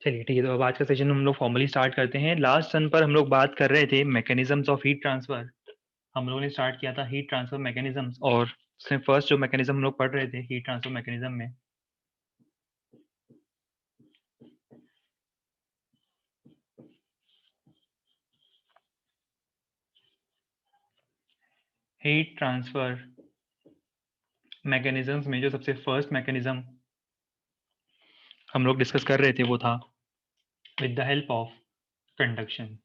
चलिए ठीक है, तो अब आज का सेशन हम लोग फॉर्मली स्टार्ट करते हैं। लास्ट सन पर हम लोग बात कर रहे थे मैकेनिज्म्स ऑफ हीट ट्रांसफर। हम लोगों ने स्टार्ट किया था हीट ट्रांसफर मैकेनिज्म्स, और उसमें फर्स्ट जो मैकेनिज्म हम लोग पढ़ रहे थे हीट ट्रांसफर मैकेनिज्म में हीट ट्रांसफर मैकेनिज्म्स में जो सबसे फर्स्ट मैकेनिज्म हम लोग डिस्कस कर रहे थे वो था with the help of conduction.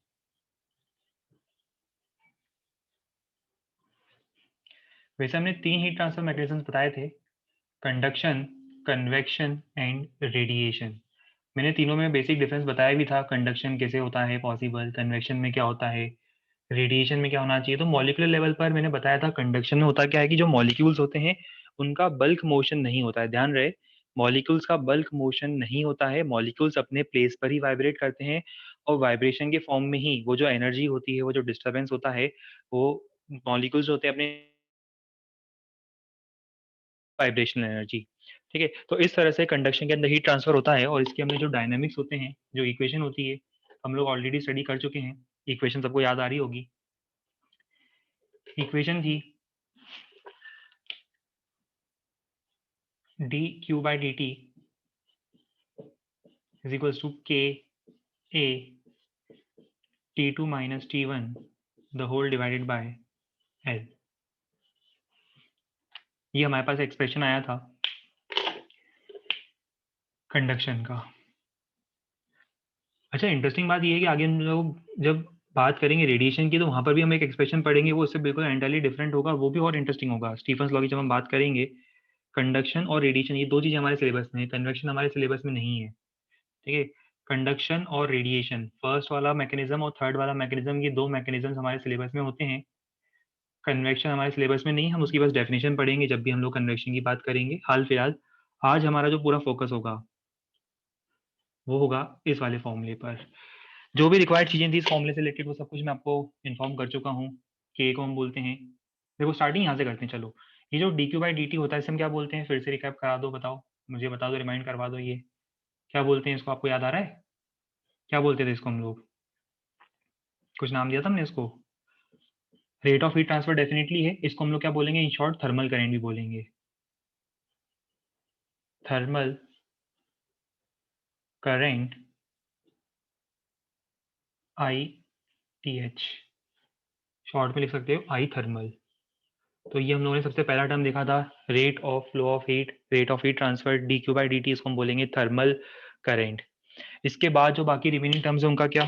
वैसे हमने 3 हीट ट्रांसफर मैकेनिज्म्स बताए थे, कंडक्शन, कन्वेक्शन एंड रेडिएशन। मैंने तीनों में बेसिक डिफरेंस बताया भी था, कंडक्शन कैसे होता है पॉसिबल, कन्वेक्शन में क्या होता है, रेडिएशन में क्या होना चाहिए। तो मॉलिक्यूलर लेवल पर मैंने बताया था कंडक्शन में होता क्या है कि जो मॉलिक्यूल्स होते हैं उनका बल्क मोशन नहीं होता है। ध्यान रहे, मॉलिक्यूल्स का बल्क मोशन नहीं होता है, मॉलिक्यूल्स अपने प्लेस पर ही वाइब्रेट करते हैं, और वाइब्रेशन के फॉर्म में ही वो जो एनर्जी होती है, वो जो डिस्टर्बेंस होता है, वो मॉलिक्यूल्स होते हैं अपने वाइब्रेशनल एनर्जी। ठीक है, तो इस तरह से कंडक्शन के अंदर हीट ट्रांसफर होता है, और इसके अंदर जो डायनेमिक्स होते हैं, जो इक्वेशन होती है, हम लोग ऑलरेडी स्टडी कर चुके हैं। इक्वेशन सबको याद आ रही होगी। इक्वेशन थी dq/dt is equals to k a t2 minus t1 the whole divided by l। ये हमारे पास एक्सप्रेशन आया था कंडक्शन का। अच्छा, इंटरेस्टिंग बात ये है कि आगे हम लोग जब बात करेंगे रेडिएशन की, तो वहां पर भी हम एक एक्सप्रेशन पढ़ेंगे, वो इससे बिल्कुल एंटायरली डिफरेंट होगा, वो भी और इंटरेस्टिंग होगा। स्टीफन्स लॉ की जब हम बात करेंगे, कंडक्शन और रेडिएशन ये दो चीजें हमारे सिलेबस में है, कन्वेक्शन हमारे सिलेबस में नहीं है। ठीक है, कंडक्शन और रेडिएशन, फर्स्ट वाला मैकेनिज्म और थर्ड वाला मैकेनिज्म, ये दो मैकेनिज्म हमारे सिलेबस में होते हैं। कन्वेक्शन हमारे सिलेबस में नहीं, हम उसकी बस डेफिनेशन पढ़ेंगे जब भी हम लोग कन्वेक्शन की बात करेंगे। हाल फिलहाल आज हमारा जो पूरा फोकस होगा वो होगा इस वाले फॉर्मूले पर। जो भी रिक्वायर्ड चीजें थी इस फॉर्मूले से रिलेटेड, वो सब कुछ मैं आपको इन्फॉर्म कर चुका हूँ कि को हम बोलते हैं। देखो, स्टार्टिंग यहाँ से करते हैं। चलो, ये जो dq/dt होता है इसे हम क्या बोलते हैं, फिर से रिकैप करा दो, बताओ मुझे, बता दो, रिमाइंड करवा दो। ये क्या बोलते हैं इसको, आपको याद आ रहा है? क्या बोलते थे इसको हम लोग? कुछ नाम दिया था हमने इसको। Rate of heat transfer definitely है, इसको हम लोग क्या बोलेंगे, इन शॉर्ट थर्मल करेंट भी बोलेंगे। Thermal current, I T H, short में लिख सकते हो आई थर्मल। तो ये हम लोगों ने सबसे पहला टर्म देखा था, rate of flow of heat, rate of heat transfer dq/dt, इसको हम बोलेंगे थर्मल करेंट। इसके बाद जो बाकी रिमेनिंग टर्म्स है उनका क्या,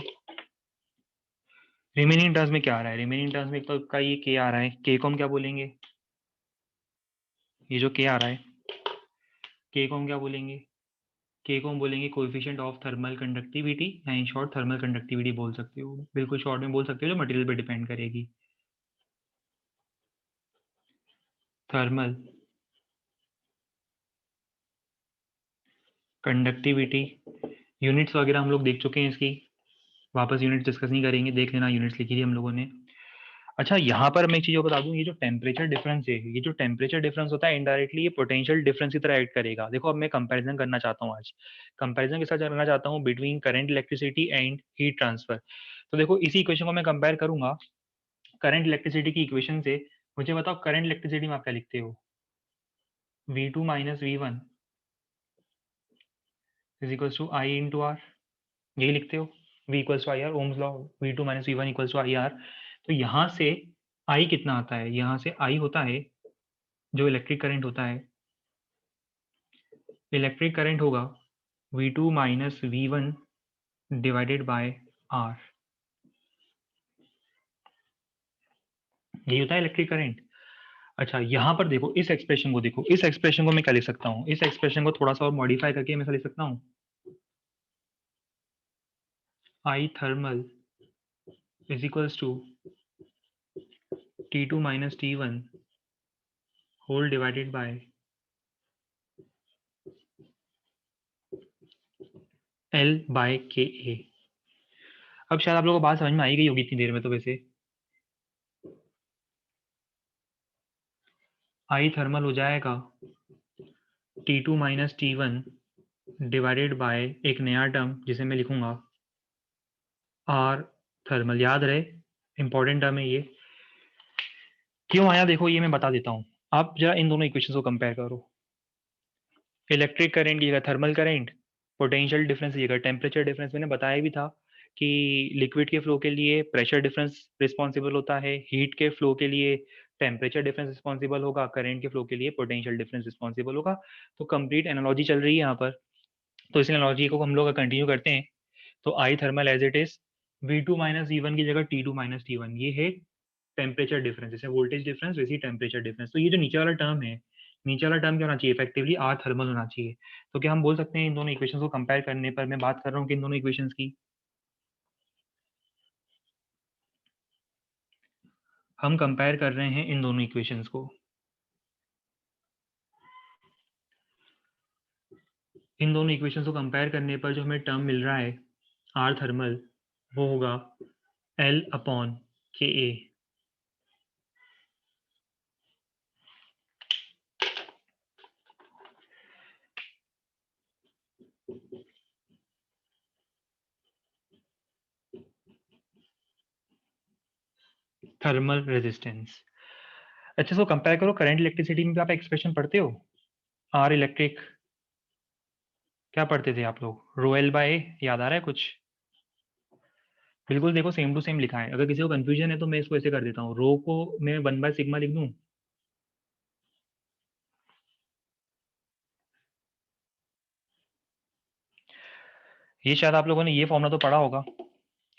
रिमेनिंग टर्म्स में क्या आ रहा है, रिमेनिंग टर्म्स में एक तो का ये के आ रहा है, के को हम क्या बोलेंगे, ये जो के आ रहा है, के को हम क्या बोलेंगे, के को हम बोलेंगे कोएफिशिएंट ऑफ थर्मल कंडक्टिविटी, या इन शॉर्ट थर्मल कंडक्टिविटी बोल सकते हो, बिल्कुल शॉर्ट में बोल सकते हो, जो मटेरियल पे डिपेंड करेगी। थर्मल कंडक्टिविटी, यूनिट्स वगैरह हम लोग देख चुके हैं इसकी, वापस यूनिट्स डिस्कस नहीं करेंगे, देख लेना, यूनिट्स लिखी थी हम लोगों ने। अच्छा, यहाँ पर मैं एक चीज और बता दूं, ये जो टेम्परेचर डिफरेंस है, ये जो टेम्परेचर डिफरेंस होता है, इनडायरेक्टली ये पोटेंशियल डिफरेंस की तरह एक्ट करेगा। देखो, अब मैं कंपैरिजन करना चाहता हूँ आज, कंपैरिजन के साथ करना चाहता हूँ between current electricity and heat transfer. तो देखो, इसी इक्वेशन को मैं कंपेयर करूंगा करंट इलेक्ट्रिसिटी की इक्वेशन से। मुझे बताओ, करंट इलेक्ट्रिसिटी में आप क्या लिखते हो, V2 minus V1 is equals to I into R, यही लिखते हो, V equals to I R, Ohm's law, V2 minus V1 equals to I R. तो यहाँ से आई कितना आता है, यहाँ से आई होता है जो इलेक्ट्रिक करंट होता है, इलेक्ट्रिक करंट होगा V2 minus V1 divided by are, यही होता है इलेक्ट्रिक करंट। अच्छा, यहाँ पर देखो, इस एक्सप्रेशन को देखो, इस एक्सप्रेशन को मैं क्या लिख सकता हूँ, इस एक्सप्रेशन को थोड़ा सा और मॉडिफाई करके मैं क्या लिख सकता हूँ, I thermal is equals to T2 minus T1 whole divided by L by K A. अब शायद आप लोगों को बात समझ में आई गई होगी इतनी देर में, तो वैसे आई थर्मल हो जाएगा T2 minus T1 divided bye एक नया टर्म जिसे मैं लिखूंगा आर थर्मल। याद रहे, इंपॉर्टेंट टर्म है ये। क्यों आया देखो, ये मैं बता देता हूँ। आप जरा इन दोनों इक्वेशंस को कंपेयर करो। इलेक्ट्रिक करंट की जगह थर्मल करंट, पोटेंशियल डिफरेंस की जगह टेम्परेचर डिफरेंस। मैंने बताया भी था कि लिक्विड के फ्लो के लिए प्रेशर डिफरेंस रिस्पॉन्सिबल होता है, हीट के फ्लो के लिए टेम्परेचर डिफरेंस रिस्पॉन्सिबल होगा, करंट के फ्लो के लिए पोटेंशियल डिफरेंस रिस्पॉन्सिबल होगा। तो कंप्लीट एनालॉजी चल रही है यहाँ पर। तो इस एनालॉजी को हम लोग कंटिन्यू करते हैं। तो I thermal as it is, V2 minus V1 की जगह T2 माइनस T1। ये है टेम्परेचर डिफरेंस, जैसे वोल्टेज डिफरेंस वैसे ही टेम्परेचर डिफरेंस। तो ये जो नीचे वाला टर्म है, नीचे वाला टर्म क्या होना चाहिए, इफेक्टिवली आर थर्मल होना चाहिए। तो क्या हम बोल सकते हैं इन दोनों इक्वेशंस को कंपेयर करने पर, मैं बात कर रहा हूँ कि इन दोनों इक्वेशंस की, हम कंपेयर कर रहे हैं इन दोनों इक्वेशंस को। इन दोनों इक्वेशंस को कंपेयर करने पर जो हमें टर्म मिल रहा है आर थर्मल, वो होगा L अपॉन के ए। Thermal resistance. अच्छा, इसको कंपेयर करो करंट इलेक्ट्रिसिटी में भी आप एक्सप्रेशन पढ़ते हो। आर इलेक्ट्रिक क्या पढ़ते थे आप लोग, रो एल बाय, याद आ रहा है कुछ? बिल्कुल देखो, सेम टू सेम लिखा है। अगर किसी को कंफ्यूजन है तो मैं इसको ऐसे कर देता हूँ, रो को मैं 1/सिग्मा लिख दूं। ये शायद आप लोगों ने ये फॉर्मूला तो पढ़ा होगा।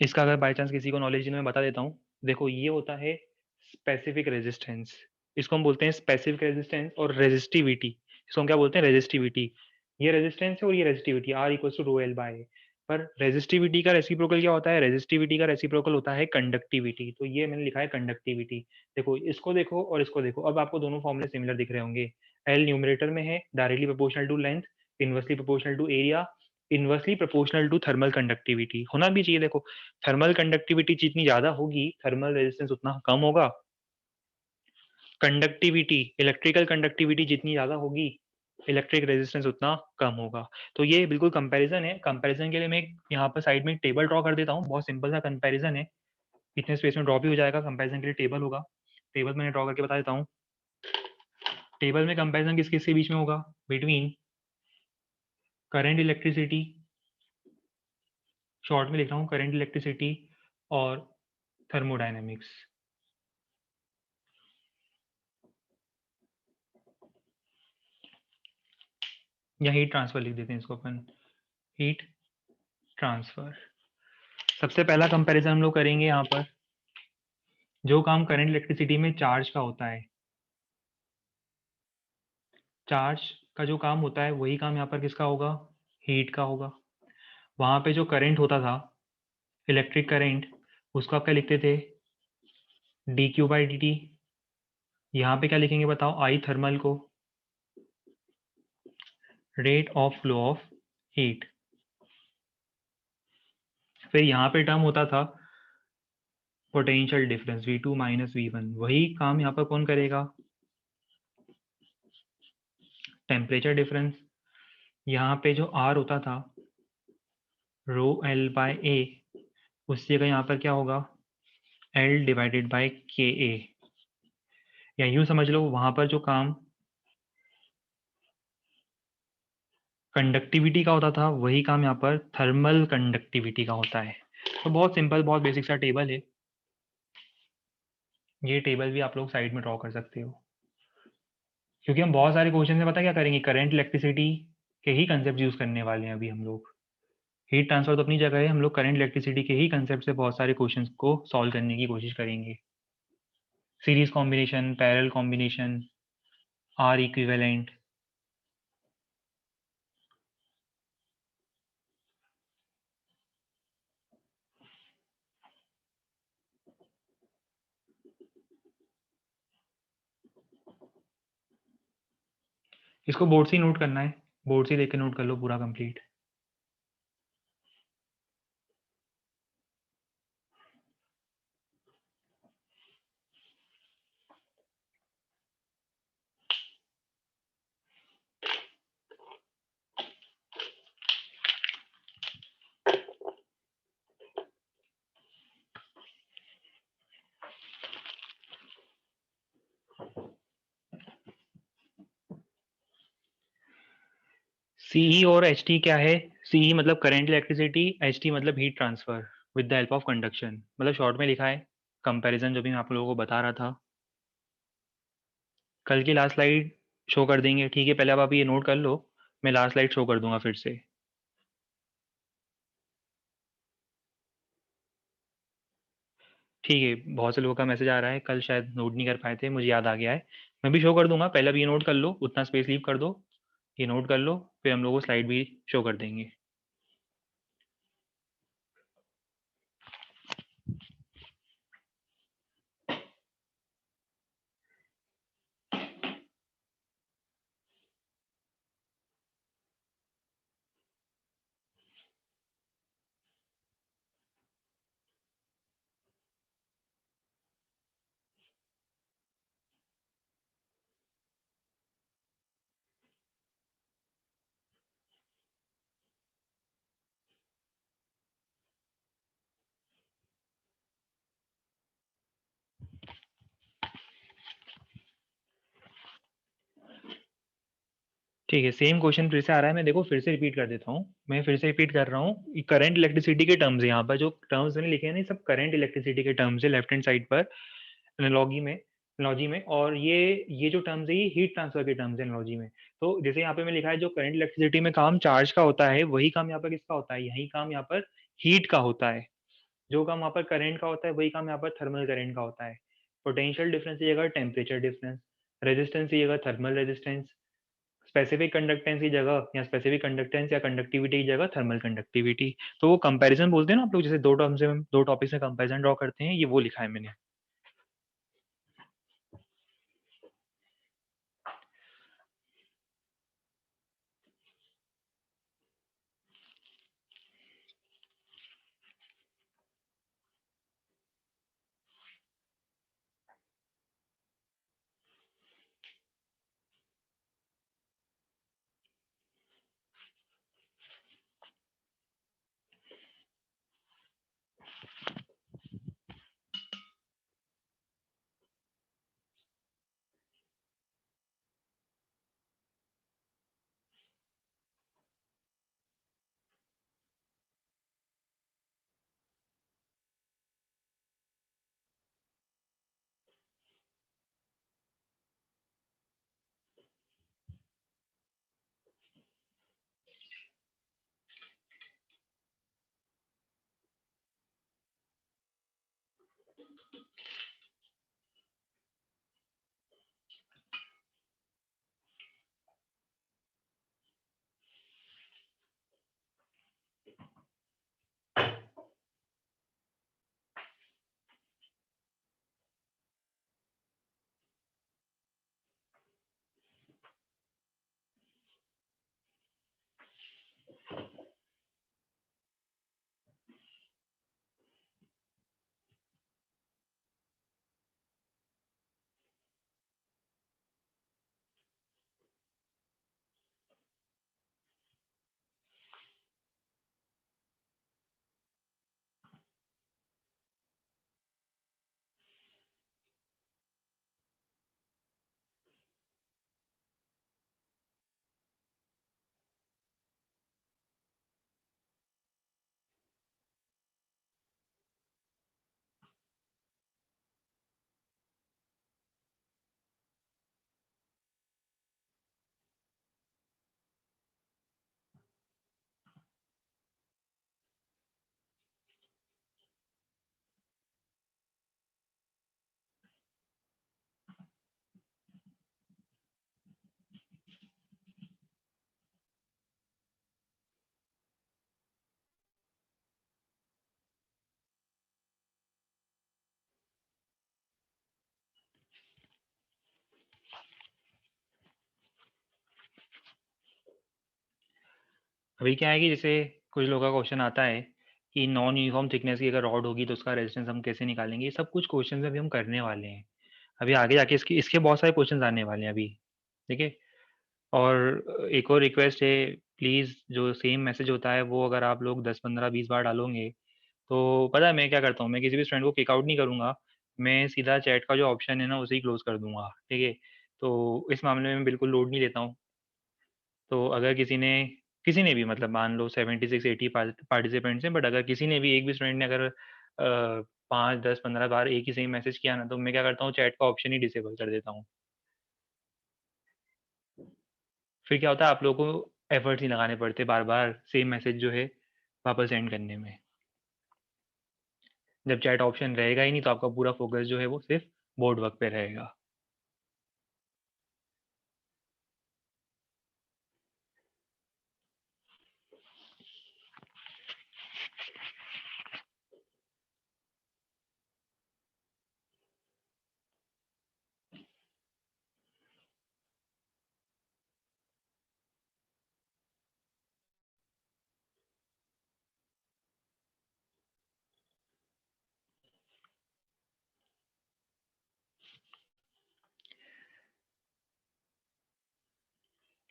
इसका अगर बाय चांस किसी को नॉलेज नहीं, मैं बता देता हूँ। देखो, ये होता है स्पेसिफिक रेजिस्टेंस। इसको हम बोलते हैं स्पेसिफिक रेजिस्टेंस और रेजिस्टिविटी। इसको हम क्या बोलते हैं, रेजिस्टिविटी। ये रेजिस्टेंस है और ये resistivity, R equal to rho L by. पर रेजिस्टिविटी का रेसिप्रोकल क्या होता है, रेजिस्टिविटी का रेसिप्रोकल होता है कंडक्टिविटी। तो ये मैंने लिखा है कंडक्टिविटी। देखो, इसको देखो और इसको देखो, अब आपको दोनों फॉर्मूले सिमिलर दिख रहे होंगे। एल न्यूमरेटर में है, directly proportional to length, inversely proportional to area, inversely proportional to thermal conductivity. होना भी चाहिए। देखो, थर्मल कंडक्टिविटी जितनी ज्यादा होगी, थर्मल रेजिस्टेंस उतना कम होगा। कंडक्टिविटी, इलेक्ट्रिकल कंडक्टिविटी जितनी ज्यादा होगी, इलेक्ट्रिक रेजिस्टेंस उतना कम होगा। तो ये बिल्कुल कंपैरिजन है। कंपैरिजन के लिए मैं यहाँ पर साइड में एक टेबल ड्रॉ कर देता हूँ। बहुत सिंपल सा कंपैरिजन है, इतने स्पेस में ड्रॉ भी हो जाएगा। कंपैरिजन के लिए टेबल होगा, टेबल मैंने ड्रॉ करके बता देता हूँ। टेबल में कंपैरिजन किस किस के बीच में होगा, बिटवीन करंट इलेक्ट्रिसिटी, शॉर्ट में लिख रहा हूँ, करंट इलेक्ट्रिसिटी और थर्मोडायनेमिक्स। या हीट ट्रांसफर लिख देते हैं इसको अपन, हीट ट्रांसफर। सबसे पहला कंपैरिजन हम लोग करेंगे यहाँ पर। जो काम करंट इलेक्ट्रिसिटी में चार्ज का होता है, चार्ज का जो काम होता है, वही काम यहाँ पर किसका होगा, हीट का होगा। वहां पे जो करंट होता था, इलेक्ट्रिक करंट, उसको आप क्या लिखते थे, D Q by D T. यहाँ पे क्या लिखेंगे बताओ, आई थर्मल को rate of flow of heat. फिर यहाँ पे टर्म होता था potential difference V2 minus V1। वही काम यहाँ पर कौन करेगा, टेम्परेचर डिफरेंस। यहाँ पे जो R होता था, रो एल बाय ए, उसकी जगह यहाँ पर क्या होगा, L डिवाइडेड बाय के ए। या यूं समझ लो, वहां पर जो काम कंडक्टिविटी का होता था, वही काम यहाँ पर थर्मल कंडक्टिविटी का होता है। तो बहुत सिंपल, बहुत बेसिक सा टेबल है। ये टेबल भी आप लोग साइड में ड्रॉ कर सकते हो, क्योंकि हम बहुत सारे क्वेश्चन में पता क्या करेंगे, करंट इलेक्ट्रिसिटी के ही कंसेप्ट यूज करने वाले हैं अभी हम लोग। हीट ट्रांसफर तो अपनी जगह है, हम लोग करंट इलेक्ट्रिसिटी के ही कंसेप्ट से बहुत सारे क्वेश्चंस को सॉल्व करने की कोशिश करेंगे। Series combination, parallel combination, R equivalent. इसको बोर्ड से ही नोट करना है, बोर्ड से देख के नोट कर लो पूरा कंप्लीट। सीई और एच टी क्या है? सीई मतलब करेंट इलेक्ट्रिसिटी, एच टी मतलब heat transfer with the help of conduction, मतलब शॉर्ट में लिखा है कंपैरिजन जो भी मैं आप लोगों को बता रहा था। कल की लास्ट स्लाइड शो कर देंगे, ठीक है? पहले अब आप ये नोट कर लो, मैं लास्ट स्लाइड शो कर दूंगा फिर से। ठीक है, बहुत से लोगों का मैसेज आ रहा है, कल शायद नोट नहीं कर पाए थे, मुझे याद आ गया है। मैं भी शो कर दूंगा, पहले अब ये नोट कर लो, उतना स्पेस लीव कर दो, ये नोट कर लो, फिर हम लोग को स्लाइड भी शो कर देंगे। ठीक है, सेम क्वेश्चन फिर से आ रहा है, मैं देखो फिर से रिपीट कर देता हूँ, मैं फिर से रिपीट कर रहा हूँ। करंट इलेक्ट्रिसिटी के टर्म्स है, यहाँ पर जो टर्म्स मैंने लिखे हैं ना, ये सब करंट इलेक्ट्रिसिटी के टर्म्स है लेफ्ट हैंड साइड पर एनालॉजी में। और ये जो टर्म्स है ये हीट ट्रांसफर के टर्म्स है एनालॉजी में। तो जैसे यहाँ पे मैं लिखा है, जो करंट इलेक्ट्रिसिटी में काम चार्ज का होता है, वही काम यहाँ पर किसका होता है? यही काम यहाँ पर हीट का होता है। जो काम वहाँ पर करंट का होता है, वही काम यहाँ पर थर्मल करंट का होता है। पोटेंशियल डिफरेंस की जगह टेम्परेचर डिफरेंस, रेजिस्टेंस की जगह थर्मल रेजिस्टेंस, स्पेसिफिक कंडक्टेंस की जगह या स्पेसिफिक कंडक्टेंस या कंडक्टिविटी की जगह थर्मल कंडक्टिविटी। तो वो कंपैरिजन बोलते हैं ना आप लोग, जैसे दो टर्म्स में, दो टॉपिक्स में कंपैरिजन ड्रॉ करते हैं, ये वो लिखा है मैंने। अभी क्या है कि जैसे कुछ लोगों का क्वेश्चन आता है कि नॉन यूनिफॉर्म थिकनेस की अगर रॉड होगी तो उसका रेजिस्टेंस हम कैसे निकालेंगे, ये सब कुछ क्वेश्चन अभी हम करने वाले हैं। अभी आगे जाके इसके इसके बहुत सारे क्वेश्चन आने वाले हैं अभी, ठीक है? और एक और रिक्वेस्ट है, प्लीज़ जो सेम मैसेज होता है वो अगर आप लोग 10 15 20 बार डालोगे, तो पता है मैं क्या करता हूँ, मैं किसी भी स्टूडेंट को किक आउट नहीं करूँगा, मैं सीधा चैट का जो ऑप्शन है ना उसे ही क्लोज कर दूंगा, ठीक है? तो इस मामले में मैं बिल्कुल लोड नहीं लेता हूँ। तो अगर किसी ने भी मतलब मान लो 76-80 पार्टिसिपेंट्स हैं, बट अगर किसी ने भी एक भी स्टूडेंट ने अगर 5 10 15 बार एक ही सेम मैसेज किया ना, तो मैं क्या करता हूँ, चैट का ऑप्शन ही डिसेबल कर देता हूँ। फिर क्या होता है, आप लोगों को एफर्ट्स नहीं लगाने पड़ते बार बार सेम मैसेज जो है वापस सेंड करने में। जब चैट ऑप्शन रहेगा ही नहीं, तो आपका पूरा फोकस जो है वो सिर्फ बोर्ड वर्क पे रहेगा।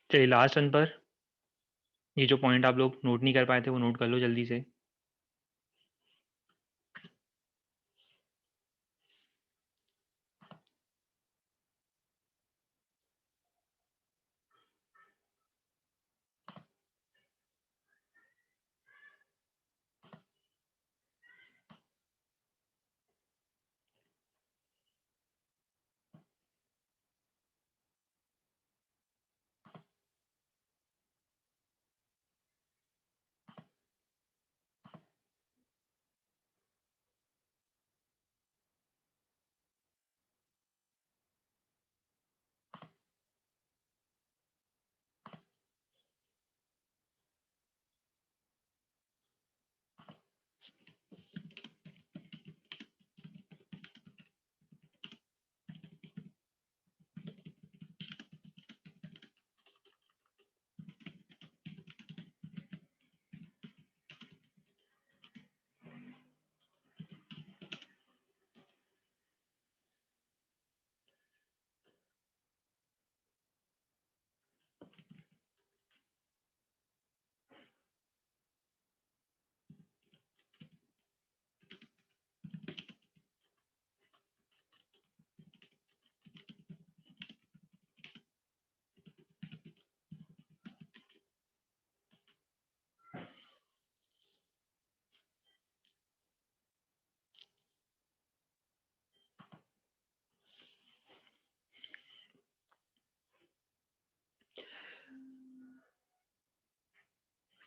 चलिए लास्ट वन पर ये जो पॉइंट आप लोग नोट नहीं कर पाए थे वो नोट कर लो जल्दी से।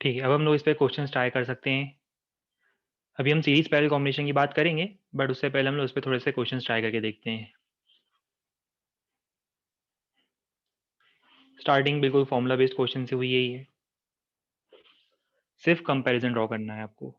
ठीक है, अब हम लोग इस पर क्वेश्चन ट्राई कर सकते हैं। अभी हम सीरीज पैरेलल कॉम्बिनेशन की बात करेंगे, बट उससे पहले हम लोग उस पर थोड़े से क्वेश्चन ट्राई करके देखते हैं। स्टार्टिंग बिल्कुल फॉर्मूला बेस्ड क्वेश्चन से हुई यही है, सिर्फ कंपैरिजन ड्रॉ करना है आपको।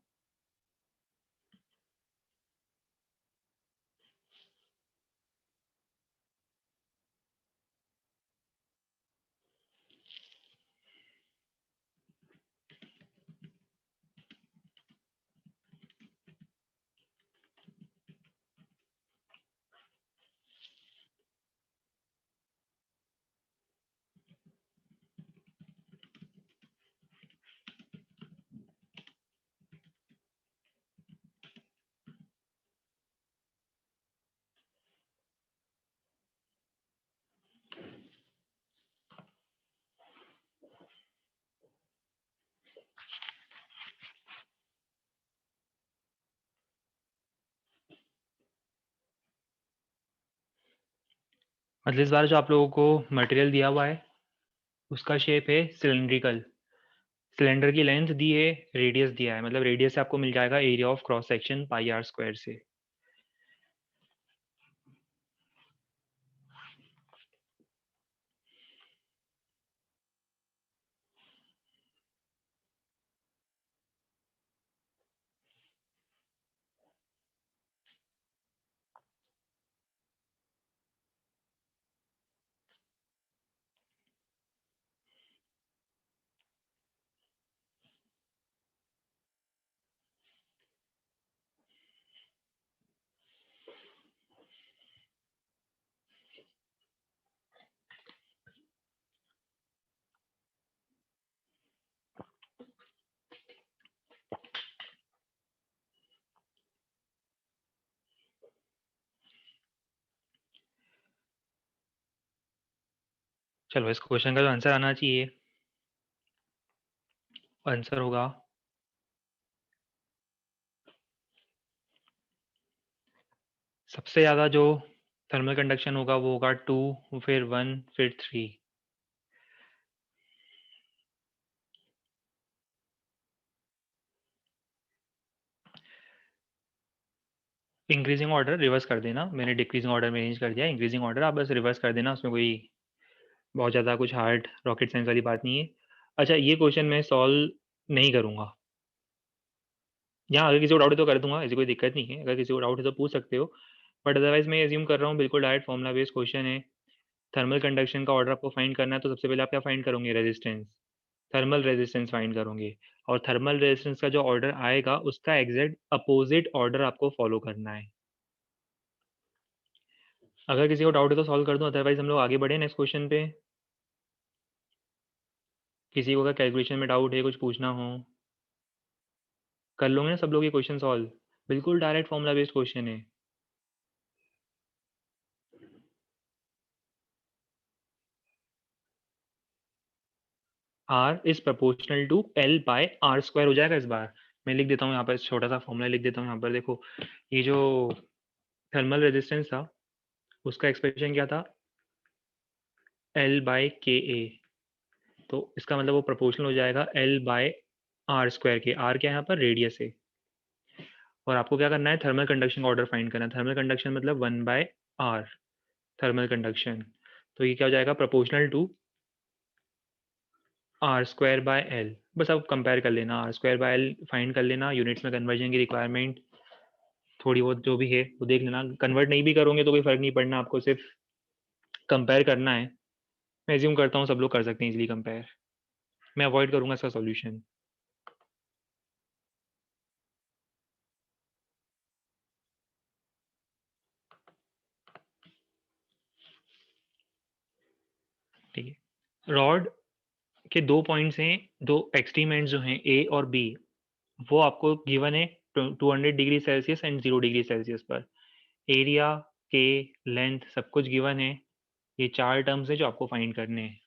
मतलब इस बार जो आप लोगों को मटेरियल दिया हुआ है उसका शेप है सिलेंड्रिकल। सिलेंडर की लेंथ दी है, रेडियस दिया है, मतलब रेडियस से आपको मिल जाएगा area of cross section pi R square से। चलो इस क्वेश्चन का जो आंसर आना चाहिए आंसर होगा सबसे ज़्यादा जो थर्मल कंडक्शन होगा वो होगा 2, फिर 1, फिर 3। इंक्रीजिंग ऑर्डर रिवर्स कर देना, मैंने डिक्रीजिंग ऑर्डर में अरेंज कर दिया, इंक्रीजिंग ऑर्डर आप बस रिवर्स कर देना, उसमें कोई बहुत ज़्यादा कुछ हार्ड रॉकेट साइंस वाली बात नहीं है। अच्छा, ये क्वेश्चन मैं सॉल्व नहीं करूँगा। यहाँ अगर किसी को डाउट है तो कर दूंगा, ऐसी कोई दिक्कत नहीं है, अगर किसी को डाउट है तो पूछ सकते हो, बट अदरवाइज मैं एज्यूम कर रहा हूँ बिल्कुल डायरेक्ट फॉर्मुला बेस्ड क्वेश्चन है। थर्मल कंडक्शन का ऑर्डर आपको फाइंड करना है, तो सबसे पहले आप क्या फाइंड करोगे? रेजिस्टेंस, थर्मल रेजिस्टेंस फाइंड करोगे, और थर्मल रेजिस्टेंस का जो ऑर्डर आएगा उसका एग्जैक्ट अपोजिट ऑर्डर आपको फॉलो करना है। अगर किसी को डाउट है तो सॉल्व कर दूं, अदरवाइज हम लोग आगे बढ़े नेक्स्ट क्वेश्चन पे। किसी को अगर कैलकुलेशन में डाउट है, कुछ पूछना हो, कर लोगे ना सब लोग ये क्वेश्चन सॉल्व? बिल्कुल डायरेक्ट फॉर्मुला बेस्ड क्वेश्चन है। R is proportional to L by R square हो जाएगा। इस बार मैं लिख देता हूँ यहाँ पर, छोटा सा फॉर्मूला लिख देता हूँ यहाँ पर। देखो, ये जो थर्मल रेजिस्टेंस था उसका एक्सप्रेशन क्या था? L बाय के ए, तो इसका मतलब वो प्रोपोर्शनल हो जाएगा L बाय R स्क्वायर के। R क्या है यहाँ पर? रेडियस है। और आपको क्या करना है? थर्मल कंडक्शन का ऑर्डर फाइंड करना है। थर्मल कंडक्शन मतलब 1/R थर्मल कंडक्शन, तो ये क्या हो जाएगा? Proportional to R square by L. बस आप कंपेयर कर लेना, R square by L find कर लेना। यूनिट्स में कन्वर्जन की रिक्वायरमेंट थोड़ी बहुत जो भी है वो देख लेना, कन्वर्ट नहीं भी करोगे तो कोई फर्क नहीं पड़ना, आपको सिर्फ कंपेयर करना है। मैं एज्यूम करता हूँ सब लोग कर सकते हैं इजीली कंपेयर। मैं अवॉइड करूंगा इसका सॉल्यूशन। ठीक है, रॉड के दो पॉइंट्स हैं, दो एक्सट्रीम एंड्स जो हैं ए और बी, वो आपको गिवन है 200 degree Celsius and 0 degree Celsius पर। एरिया के लेंथ सब कुछ गिवन है। ये चार टर्म्स है जो आपको फाइंड करने हैं।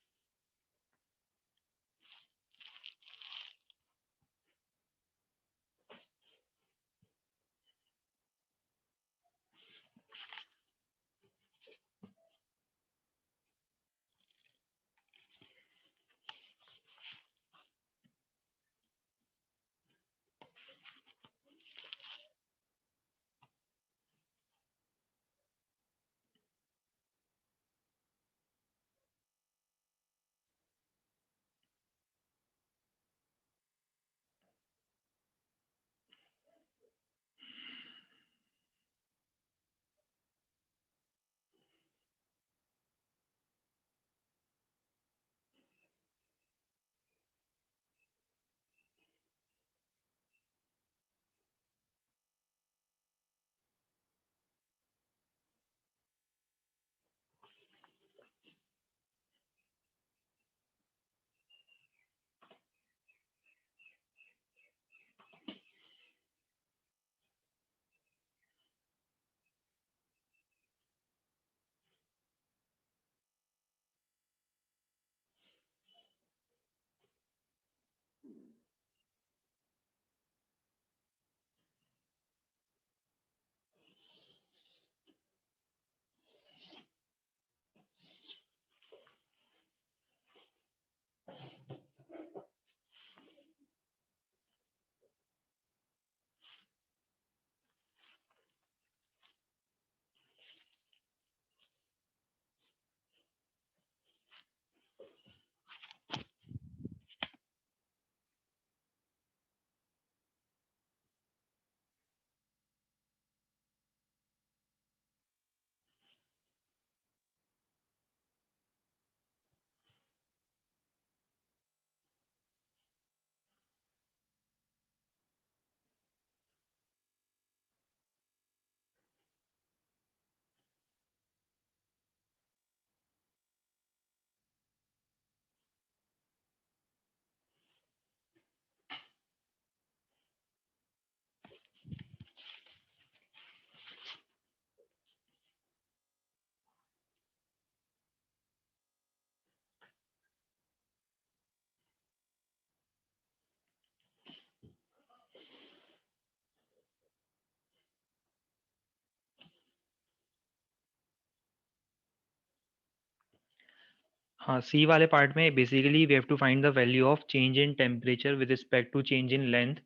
हाँ, सी वाले पार्ट में basically we have to find the value of change in temperature with respect to change in length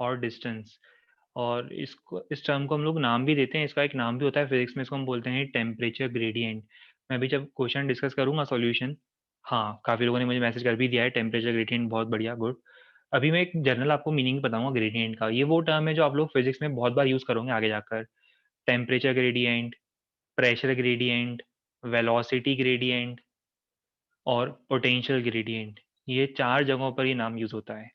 और डिस्टेंस। और इसको, इस टर्म को हम लोग नाम भी देते हैं, इसका एक नाम भी होता है फिजिक्स में, इसको हम बोलते हैं टेम्परेचर ग्रेडियंट। मैं भी जब क्वेश्चन डिस्कस करूंगा सॉल्यूशन, हाँ काफ़ी लोगों ने मुझे मैसेज कर भी दिया है टेम्परेचर ग्रेडियंट, बहुत बढ़िया, गुड। अभी मैं एक जनरल आपको मीनिंग बताऊंगा ग्रेडियंट का। ये वो टर्म है जो आप लोग फिजिक्स में बहुत बार यूज़ करोगे आगे जाकर। Temperature gradient, pressure gradient, velocity gradient और पोटेंशियल ग्रेडियंट, ये 4 जगहों पर ये नाम यूज़ होता है।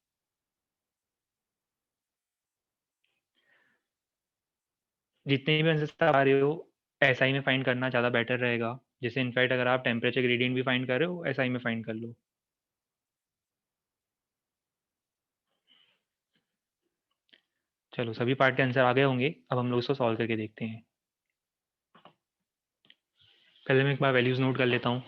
जितने भी आंसर आ रहे हो एसआई में फाइंड करना ज़्यादा बेटर रहेगा। जैसे इनफैक्ट अगर आप टेम्परेचर ग्रेडियंट भी फाइंड कर रहे हो, एसआई में फाइंड कर लो। चलो, सभी पार्ट के आंसर आ गए होंगे, अब हम लोग इसको सॉल्व करके देखते हैं। पहले मैं एक बार वैल्यूज नोट कर लेता हूँ।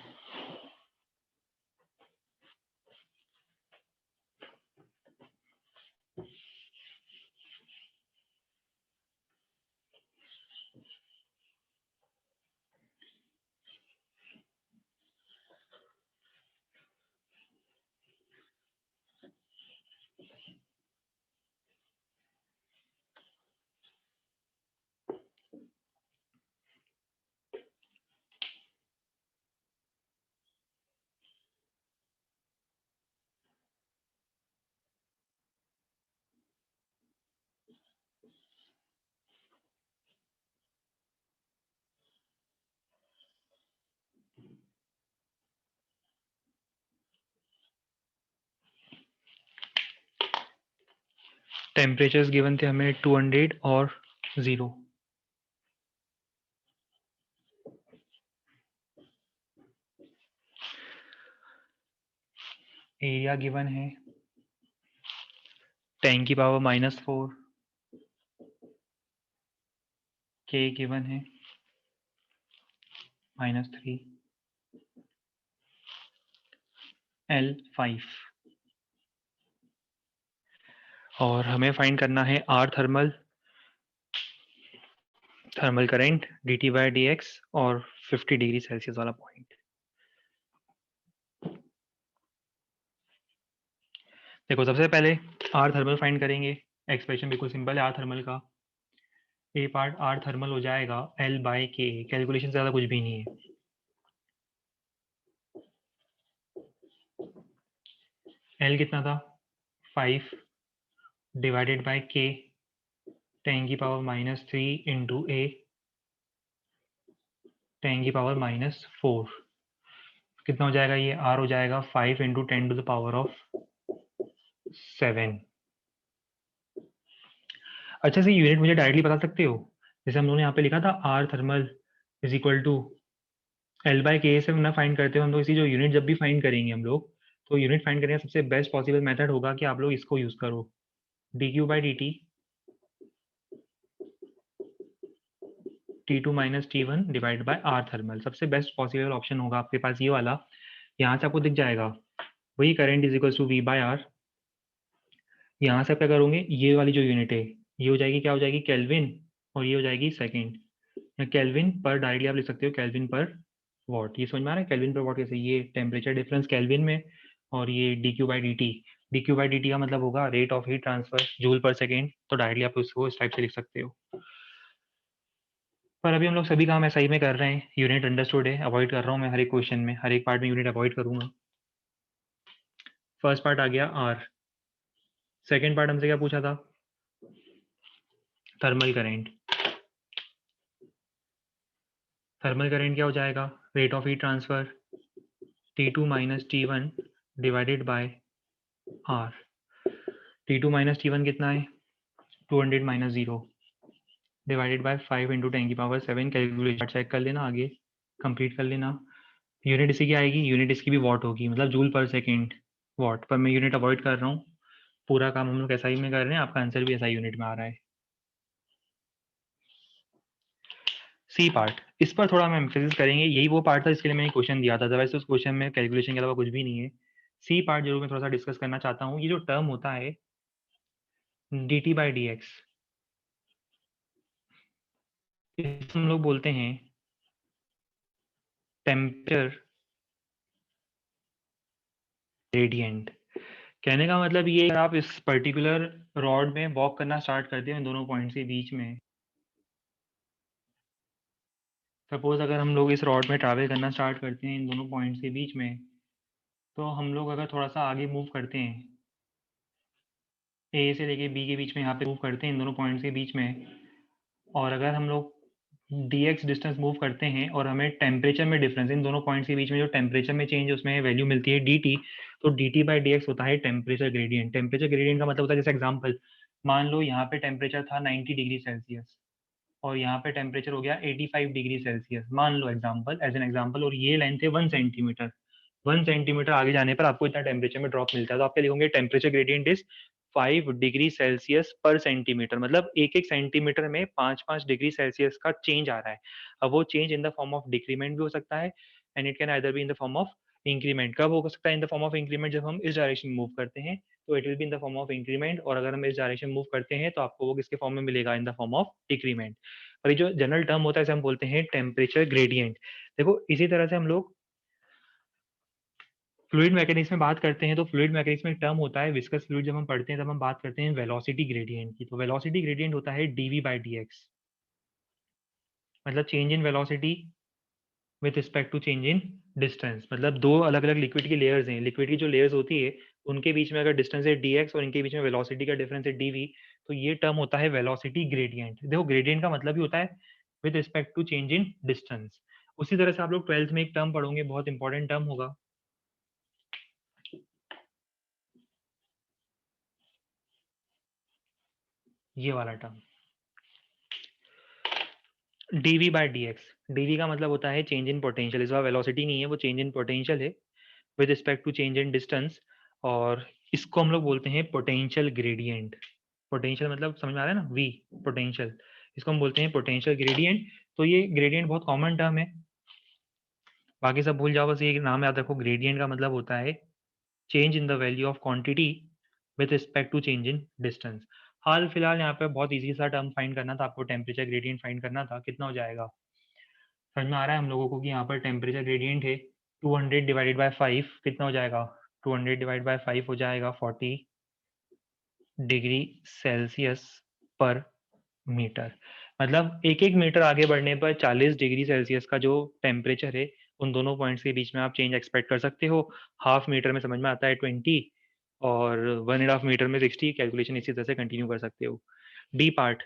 टेम्परेचर्स गिवन थे हमें 200 और 0। एरिया गिवन है 10 की पावर -4, के गिवन है -3, एल 5, और हमें फाइंड करना है R thermal, thermal current dt by dx और 50 डिग्री सेल्सियस वाला पॉइंट। देखो सबसे पहले आर थर्मल फाइंड करेंगे। एक्सप्रेशन बिल्कुल सिंपल है आर थर्मल का। ए पार्ट आर थर्मल हो जाएगा एल बाई के, कैलकुलेशन ज़्यादा कुछ भी नहीं है। एल कितना था 5 डिवाइडेड बाई के 10 की पावर -3 इंटू ए 10 की पावर -4, कितना हो जाएगा ये आर हो जाएगा 5 into 10 to the power of 7। अच्छा से यूनिट मुझे डायरेक्टली बता सकते हो? जैसे हम लोगों ने यहाँ पे लिखा था R thermal is equal to L by K से ना फाइंड करते हो हम लोग, इसी जो यूनिट जब भी फाइंड करेंगे हम लोग, तो यूनिट फाइंड करने का सबसे बेस्ट पॉसिबल मेथड होगा कि आप लोग इसको यूज करो, D Q by D T T2 minus T1 divide by R thermal, सबसे बेस्ट पॉसिबल ऑप्शन होगा आपके पास ये वाला। यहाँ से आपको दिख जाएगा वही current is equal to V by R. यहाँ से आप क्या करोगे, ये वाली जो यूनिट है ये हो जाएगी, क्या हो जाएगी, केल्विन, और ये हो जाएगी सेकेंड। या केल्विन पर डायरेक्टली आप लिख सकते हो केल्विन पर वॉट, ये समझ में आ रहा है केल्विन पर वॉट कैसे, ये टेम्परेचर डिफरेंस केल्विन में, और ये D Q by D T, D Q by D T का मतलब होगा rate of heat transfer joule पर सेकेंड, तो डायरेक्टली आप उसको इस टाइप से लिख सकते हो। पर अभी हम लोग सभी काम एसआई में कर रहे हैं, यूनिट अंडरस्टूड है, अवॉइड कर रहा हूँ मैं हर एक क्वेश्चन में, हर एक पार्ट में यूनिट अवॉइड करूंगा। फर्स्ट पार्ट आ गया आर। सेकेंड पार्ट हमसे क्या पूछा था, थर्मल करेंट। थर्मल करेंट क्या हो जाएगा, rate of heat transfer T2 minus T1 divided by R. T2 minus T1 कितना है 200 माइनस 0 डिवाइडेड बाय 5 इंटू 10 की पावर 7। कैलकुलेशन चेक कर लेना, आगे कंप्लीट कर लेना। यूनिट इसी की आएगी, यूनिट इसकी भी वॉट होगी, मतलब जूल पर सेकेंड वॉट, पर मैं यूनिट अवॉइड कर रहा हूँ। पूरा काम हम लोग एसआई में कर रहे हैं, आपका आंसर भी एसआई यूनिट में आ रहा है। सी पार्ट, इस पर थोड़ा हम एम्फेसिस करेंगे, यही वो पार्ट था जिसके लिए मैंने क्वेश्चन दिया था, वैसे उस क्वेश्चन में कैलकुलेशन के अलावा कुछ भी नहीं है। सी पार्ट जरूर मैं थोड़ा सा डिस्कस करना चाहता हूँ। ये जो टर्म होता है D T by D x, हम लोग बोलते हैं टेम्परेचर ग्रेडियंट। कहने का मतलब ये, अगर आप इस पर्टिकुलर रॉड में वॉक करना स्टार्ट करते हैं इन दोनों पॉइंट्स के बीच में, सपोज अगर हम लोग इस रॉड में ट्रैवल करना स्टार्ट करते हैं इन दोनों पॉइंट्स के बीच में, तो हम लोग अगर थोड़ा सा आगे मूव करते हैं, ए से लेके बी के बीच में यहाँ पे मूव करते हैं इन दोनों पॉइंट्स के बीच में, और अगर हम लोग dx डिस्टेंस मूव करते हैं और हमें टेम्परेचर में डिफरेंस, इन दोनों पॉइंट्स के बीच में जो टेम्परेचर में चेंज उसमें वैल्यू मिलती है dt, तो dt बाई dx होता है टेम्परेचर ग्रेडियंट। टेम्परेचर ग्रेडियंट का मतलब होता है, जैसे एग्जांपल मान लो यहाँ पे टेम्परेचर था 90 डिग्री सेल्सियस और यहाँ पे टेम्परेचर हो गया 85 डिग्री सेल्सियस, मान लो एग्जांपल, एज एन एग्जांपल, और ये लेंथ है 1 सेंटीमीटर। 1 सेंटीमीटर आगे जाने पर आपको इतना टेम्परेचर में ड्रॉप मिलता है, तो आप क्या लिखोगे, temperature gradient is 5 degree Celsius पर सेंटीमीटर, मतलब एक एक सेंटीमीटर में 5-5 डिग्री सेल्सियस का चेंज आ रहा है। अब वो change in the form of decrement भी हो सकता है, and it can either be in the form of increment. कब हो सकता है in the form of increment, जब हम इस डायरेक्शन मूव करते हैं तो it will be in the form of increment, और अगर हम इस डायरेक्शन मूव करते हैं तो आपको वो किसके फॉर्म में मिलेगा, in the form of decrement. और ये जो जनरल टर्म होता है इसे हम बोलते हैं टेम्परेचर ग्रेडियंट। देखो इसी तरह से हम लोग फ्लूइड मैकेनिक्स में बात करते हैं, तो फ्लूइड मैकेनिक्स में एक टर्म होता है विस्कस फ्लूइड, जब हम पढ़ते हैं तब हम बात करते हैं वेलोसिटी ग्रेडियंट की। तो वेलोसिटी ग्रेडियंट होता है dv बाई dx, मतलब change in velocity with respect to change in distance. मतलब दो अलग अलग लिक्विड की लेयर्स हैं, लिक्विड की जो लेयर्स होती है उनके बीच में अगर डिस्टेंस है dx और इनके बीच में वेलोसिटी का डिफरेंस है dv, तो ये टर्म होता है वेलोसिटी ग्रेडियंट। देखो ग्रेडियंट का मतलब ही होता है with respect to change in distance. उसी तरह से आप लोग 12th में एक टर्म पढ़ोगे, बहुत इंपॉर्टेंट टर्म होगा, ये वाला term, dv by dx। dv का मतलब होता है चेंज इन पोटेंशियल, इस बार वेलोसिटी नहीं है, वो चेंज इन पोटेंशियल है with respect to change in distance, और इसको हम लोग बोलते हैं पोटेंशियल ग्रेडियंट। पोटेंशियल मतलब समझ में आ रहा है ना, v पोटेंशियल, इसको हम बोलते हैं पोटेंशियल ग्रेडियंट। तो ये ग्रेडियंट बहुत कॉमन टर्म है, बाकी सब भूल जाओ, बस ये नाम याद रखो, ग्रेडियंट का मतलब होता है change in the value of quantity with respect to change in distance. हाल फिलहाल यहाँ पे बहुत इजी सा टर्म फाइंड करना था आपको, टेम्परेचर ग्रेडियंट फाइंड करना था, कितना हो जाएगा, समझ में आ रहा है हम लोगों को कि यहाँ पर टेम्परेचर ग्रेडियंट है 200 डिवाइडेड बाय 5, कितना हो जाएगा, 200 डिवाइड बाय 5 हो जाएगा 40 डिग्री सेल्सियस पर मीटर। मतलब एक एक मीटर आगे बढ़ने पर 40 डिग्री सेल्सियस का जो टेम्परेचर है उन दोनों पॉइंट्स के बीच में आप चेंज एक्सपेक्ट कर सकते हो। हाफ मीटर में समझ में आता है 20, और 1.5 मीटर में 60, कैलकुलेशन इसी तरह से कंटिन्यू कर सकते हो। डी पार्ट,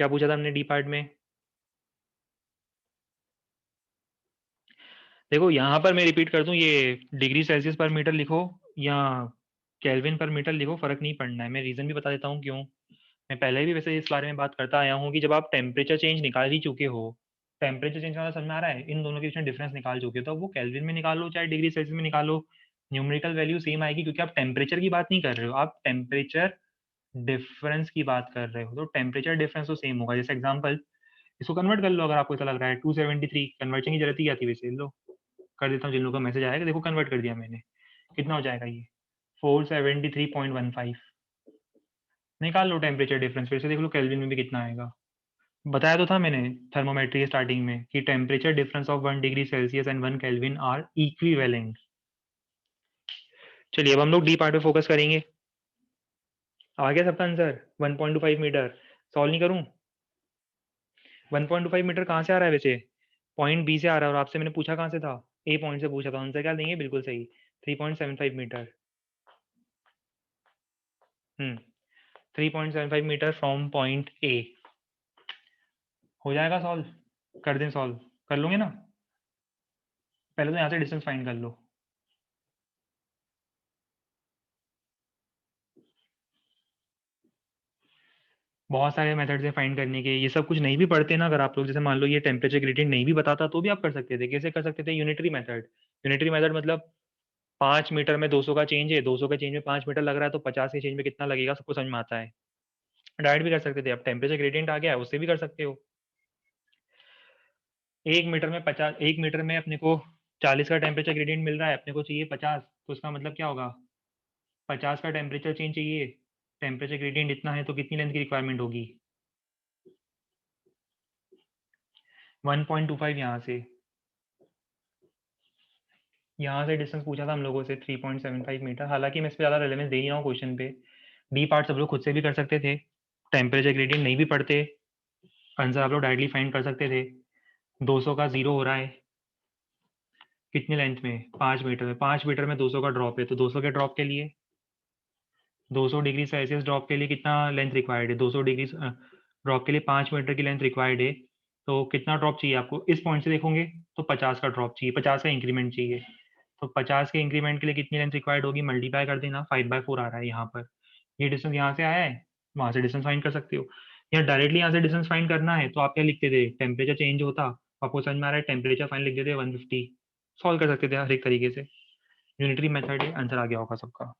क्या पूछा था हमने डी पार्ट में, देखो यहाँ पर मैं रिपीट कर दूं, ये डिग्री सेल्सियस पर मीटर लिखो या केल्विन पर मीटर लिखो, फर्क नहीं पड़ना है, मैं रीजन भी बता देता हूँ क्यों। मैं पहले भी वैसे इस बारे में बात करता आया हूँ कि जब आप टेम्परेचर चेंज निकाल ही चुके हो, टेम्परेचर चेंज का समझ में आ रहा है, इन दोनों के बीच में डिफरेंस निकाल चुके हो, तो वो केल्विन में निकालो चाहे डिग्री सेल्सियस में निकालो, न्यूमेरिकल वैल्यू सेम आएगी, क्योंकि आप टेम्परेचर की बात नहीं कर रहे हो, आप टेम्परेचर डिफरेंस की बात कर रहे हो, तो टेम्परेचर डिफरेंस तो सेम होगा। जैसे एग्जाम्पल, इसको कन्वर्ट कर लो, अगर आपको ऐसा लग रहा है 273, कन्वर्जन की जरूरत ही क्या थी, वैसे लो कर देता हूँ, जिन लोगों का मैसेज आएगा, देखो कन्वर्ट कर दिया मैंने, कितना हो जाएगा ये 473.15। निकाल लो टेम्परेचर डिफरेंस, फिर से देख लो केल्विन में भी कितना आएगा। बताया तो था मैंने थर्मोमेट्री स्टार्टिंग में कि temperature difference of 1 degree Celsius and 1 kelvin are equivalent. चलिए अब हम लोग डी पार्ट पे फोकस करेंगे। आ गया सबका आंसर, 1.25 मीटर, सॉल्व नहीं करूं, 1.25 मीटर कहाँ से आ रहा है वैसे, पॉइंट बी से आ रहा है, और आपसे मैंने पूछा कहाँ से था, ए पॉइंट से पूछा था, आंसर क्या देंगे, बिल्कुल सही, 3.75 metre. 3.75 metre from point A, हो जाएगा सॉल्व, कर दें सॉल्व, कर लोगे ना, पहले तो यहाँ से डिस्टेंस फाइंड कर लो। बहुत सारे मेथड्स हैं फाइंड करने के, ये सब कुछ नहीं भी पढ़ते ना अगर आप लोग, जैसे मान लो ये टेम्परेचर ग्रेडियंट नहीं भी बताता तो भी आप कर सकते थे, कैसे कर सकते थे, यूनिटरी मेथड। यूनिटरी मेथड मतलब 5 मीटर में 200 का चेंज है, 200 का चेंज में 5 मीटर लग रहा है, तो 50 के चेंज में कितना लगेगा सबको समझ में आता है। डायरेक्ट भी कर सकते थे, अब टेम्परेचर ग्रेडियंट आ गया है उससे भी कर सकते हो। 1 मीटर में 50, 1 मीटर में अपने को 40 का टेम्परेचर ग्रेडियंट मिल रहा है, अपने को चाहिए 50, तो उसका मतलब क्या होगा, 50 का टेम्परेचर चेंज चाहिए, टेम्परेचर ग्रेडियंट इतना है तो कितनी लेंथ की रिक्वायरमेंट होगी, 1.25 यहाँ से, यहाँ से डिस्टेंस पूछा था हम लोगों से 3.75 मीटर। हालांकि मैं इस पे ज़्यादा रेलेवेंस दे नहीं रहा हूँ क्वेश्चन पे। डी पार्ट सब लोग खुद से भी कर सकते थे, टेम्परेचर ग्रेडियंट नहीं भी पढ़ते, आंसर आप लोग डायरेक्टली फाइंड कर सकते थे। 200 का 0 हो रहा है कितने लेंथ में, 5 मीटर में। 5 मीटर में 200 का ड्रॉप है, तो 200 के ड्रॉप के लिए 200 डिग्री सेल्सियस ड्रॉप के लिए कितना लेंथ रिक्वायर्ड है, 200 डिग्री ड्रॉप के लिए 5 मीटर की लेंथ रिक्वायर्ड है। तो कितना ड्रॉप चाहिए आपको, इस पॉइंट से देखोगे तो 50 का ड्रॉप चाहिए, 50 का इंक्रीमेंट चाहिए। तो 50 के इंक्रीमेंट के लिए कितनी लेंथ रिक्वायर्ड होगी, मल्टीप्लाई कर देना, 5/4 आ रहा है यहाँ पर। ये डिस्टेंस यहाँ से आया है, वहां से डिस्टेंस फाइंड कर सकते हो। या डायरेक्टली यहाँ से डिस्टेंस फाइंड करना है तो आप क्या लिखते थे, टेम्परेचर चेंज होता, आपको समझ में आ रहा है, टेम्परेचर फाइंड लिख देते 150। सॉल्व कर सकते थे हर एक तरीके से। यूनिटरी मेथड है, आंसर आ गया होगा सबका।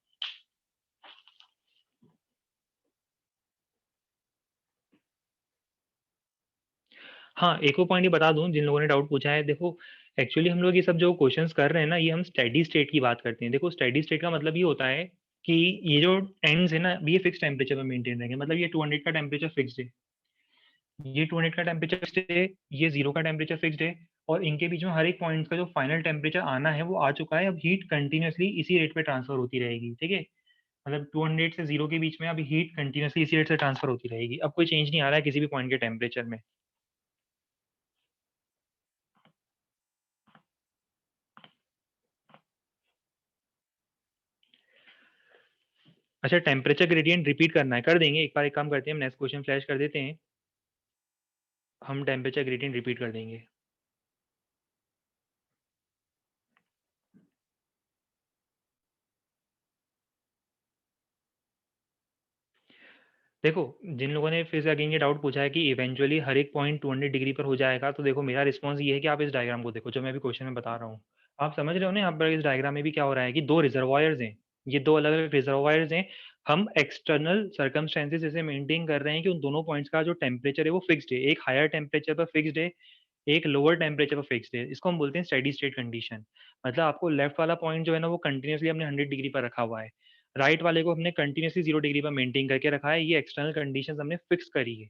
हाँ, एक और पॉइंट ये बता दूं जिन लोगों ने डाउट पूछा है, देखो एक्चुअली हम लोग ये सब जो क्वेश्चंस कर रहे हैं ना, ये हम स्टेडी स्टेट की बात करते हैं। देखो स्टेडी स्टेट का मतलब ये होता है कि ये जो एंड्स है ना, ये फिक्स टेम्परेचर में मेंटेन रहेंगे। मतलब ये 200 का टेम्परेचर फिक्स्ड है, ये 200 का टेम्परेचर फिक्स्ड है, ये 0 का टेम्परेचर फिक्स्ड है, और इनके बीच में हर एक पॉइंट का जो फाइनल टेम्परेचर आना है वो आ चुका है। अब हीट कंटिन्यूसली इसी रेट पे ट्रांसफर होती रहेगी, ठीक है। मतलब 200 से 0 के बीच में अभी हीट कंटिन्यूसली इसी रेट से ट्रांसफर होती रहेगी। अब कोई चेंज नहीं आ रहा है किसी भी पॉइंट के टेम्परेचर में। अच्छा, टेम्परेचर ग्रेडियंट रिपीट करना है, कर देंगे एक बार। एक काम करते हैं, हम नेक्स्ट क्वेश्चन फ्लैश कर देते हैं, हम टेम्परेचर ग्रेडियंट रिपीट कर देंगे। देखो जिन लोगों ने फिर से अगेन ये डाउट पूछा है कि इवेंचुअली हर एक पॉइंट 200 डिग्री पर हो जाएगा, तो देखो मेरा रिस्पॉन्स ये है कि आप इस डायग्राम को देखो जो मैं अभी क्वेश्चन में बता रहा हूँ। आप समझ रहे हो ना, यहाँ पर इस डायग्राम में भी क्या हो रहा है कि दो रिजर्वायर्स हैं, ये दो अलग अलग रिजर्वायर्स हैं। हम एक्सटर्नल सर्कमस्टेंसेस ऐसे मेंटेन कर रहे हैं कि उन दोनों पॉइंट्स का जो टेम्परेचर है वो फिक्स्ड है, एक हायर टेम्परेचर पर फिक्स्ड है, एक लोअर टेम्परेचर पर फिक्स्ड है। इसको हम बोलते हैं स्टेडी स्टेट कंडीशन। मतलब आपको लेफ्ट वाला पॉइंट जो है ना वो कंटिन्यूसली हमने 100 डिग्री पर रखा हुआ है, राइट वाले को हमने कंटिन्यूसली 0 डिग्री पर मेंटेन करके रखा है। ये एक्सटर्नल कंडीशन हमने फिक्स करी है।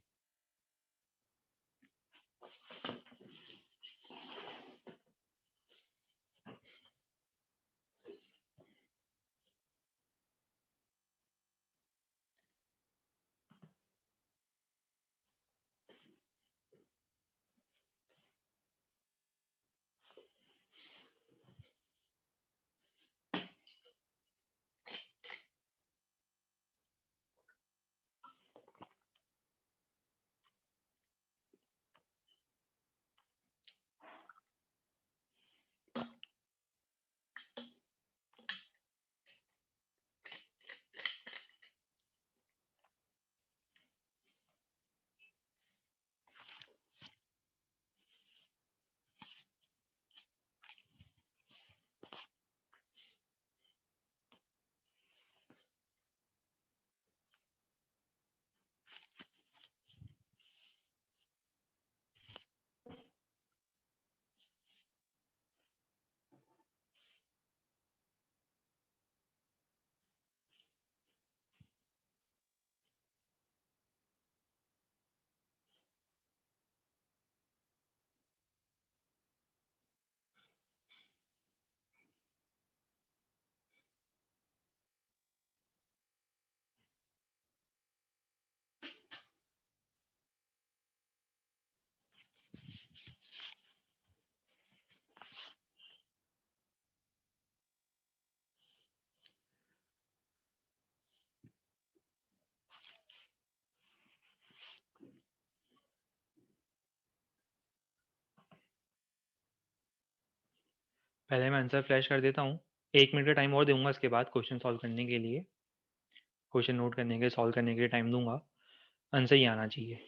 पहले मैं आंसर फ्लैश कर देता हूँ, 1 मिनट का टाइम और दूंगा इसके बाद क्वेश्चन सॉल्व करने के लिए, क्वेश्चन नोट करने के लिए, सॉल्व करने के लिए टाइम दूंगा। आंसर ही आना चाहिए।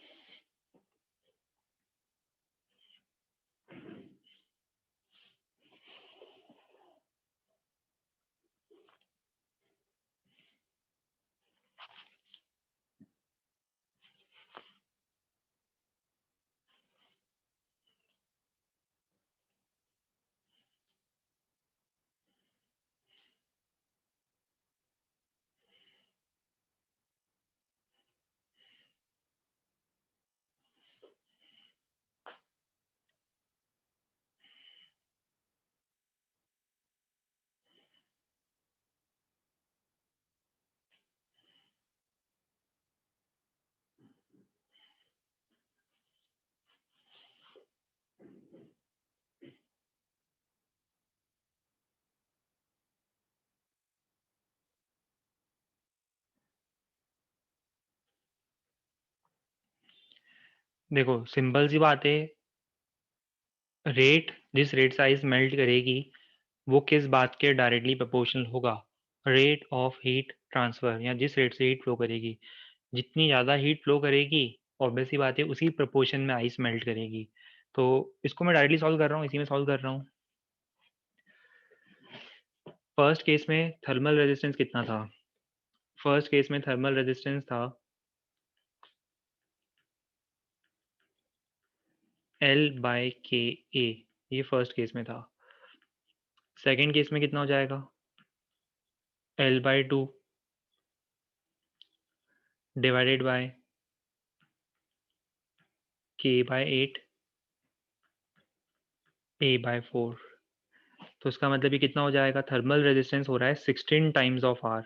देखो सिंपल सी बात है, रेट जिस रेट से आइस मेल्ट करेगी वो किस बात के डायरेक्टली प्रोपोर्शनल होगा? रेट ऑफ हीट ट्रांसफर, या जिस रेट से हीट फ्लो करेगी, जितनी ज़्यादा हीट फ्लो करेगी ऑब्वियस सी बात है उसी प्रोपोर्शन में आइस मेल्ट करेगी। तो इसको मैं डायरेक्टली सॉल्व कर रहा हूँ, इसी में सॉल्व कर रहा हूँ। फर्स्ट केस में थर्मल रेजिस्टेंस कितना था? फर्स्ट केस में थर्मल रेजिस्टेंस था L/Ka, ये फर्स्ट केस में था। सेकेंड केस में कितना हो जाएगा? L/2 divided by K/8 A/4। तो इसका मतलब ये कितना हो जाएगा? थर्मल रेजिस्टेंस हो रहा है 16 टाइम्स ऑफ आर।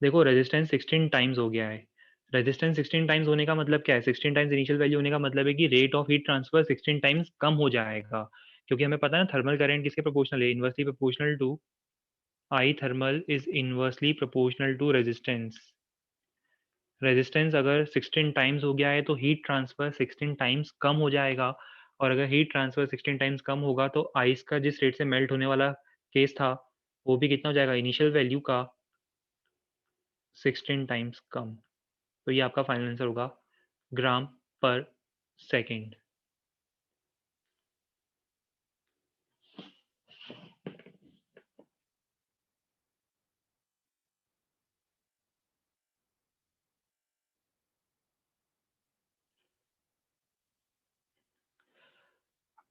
देखो रेजिस्टेंस 16 टाइम्स हो गया है। रेजिस्टेंस 16 टाइम्स होने का मतलब क्या है? 16 टाइम्स इनिशियल वैल्यू होने का मतलब है कि rate of heat transfer 16 times कम हो जाएगा, क्योंकि हमें पता है ना थर्मल करंट किसके प्रोपोर्शनल है? Inversely proportional to I thermal is inversely proportional to resistance. Resistance अगर 16 टाइम्स हो गया है तो हीट ट्रांसफर 16 टाइम्स कम हो जाएगा, और अगर हीट ट्रांसफर 16 टाइम्स कम होगा तो आइस का जिस रेट से मेल्ट होने वाला केस था वो भी कितना हो जाएगा? इनिशियल वैल्यू का 16 टाइम्स कम। तो ये आपका फाइनल आंसर होगा, ग्राम पर सेकेंड।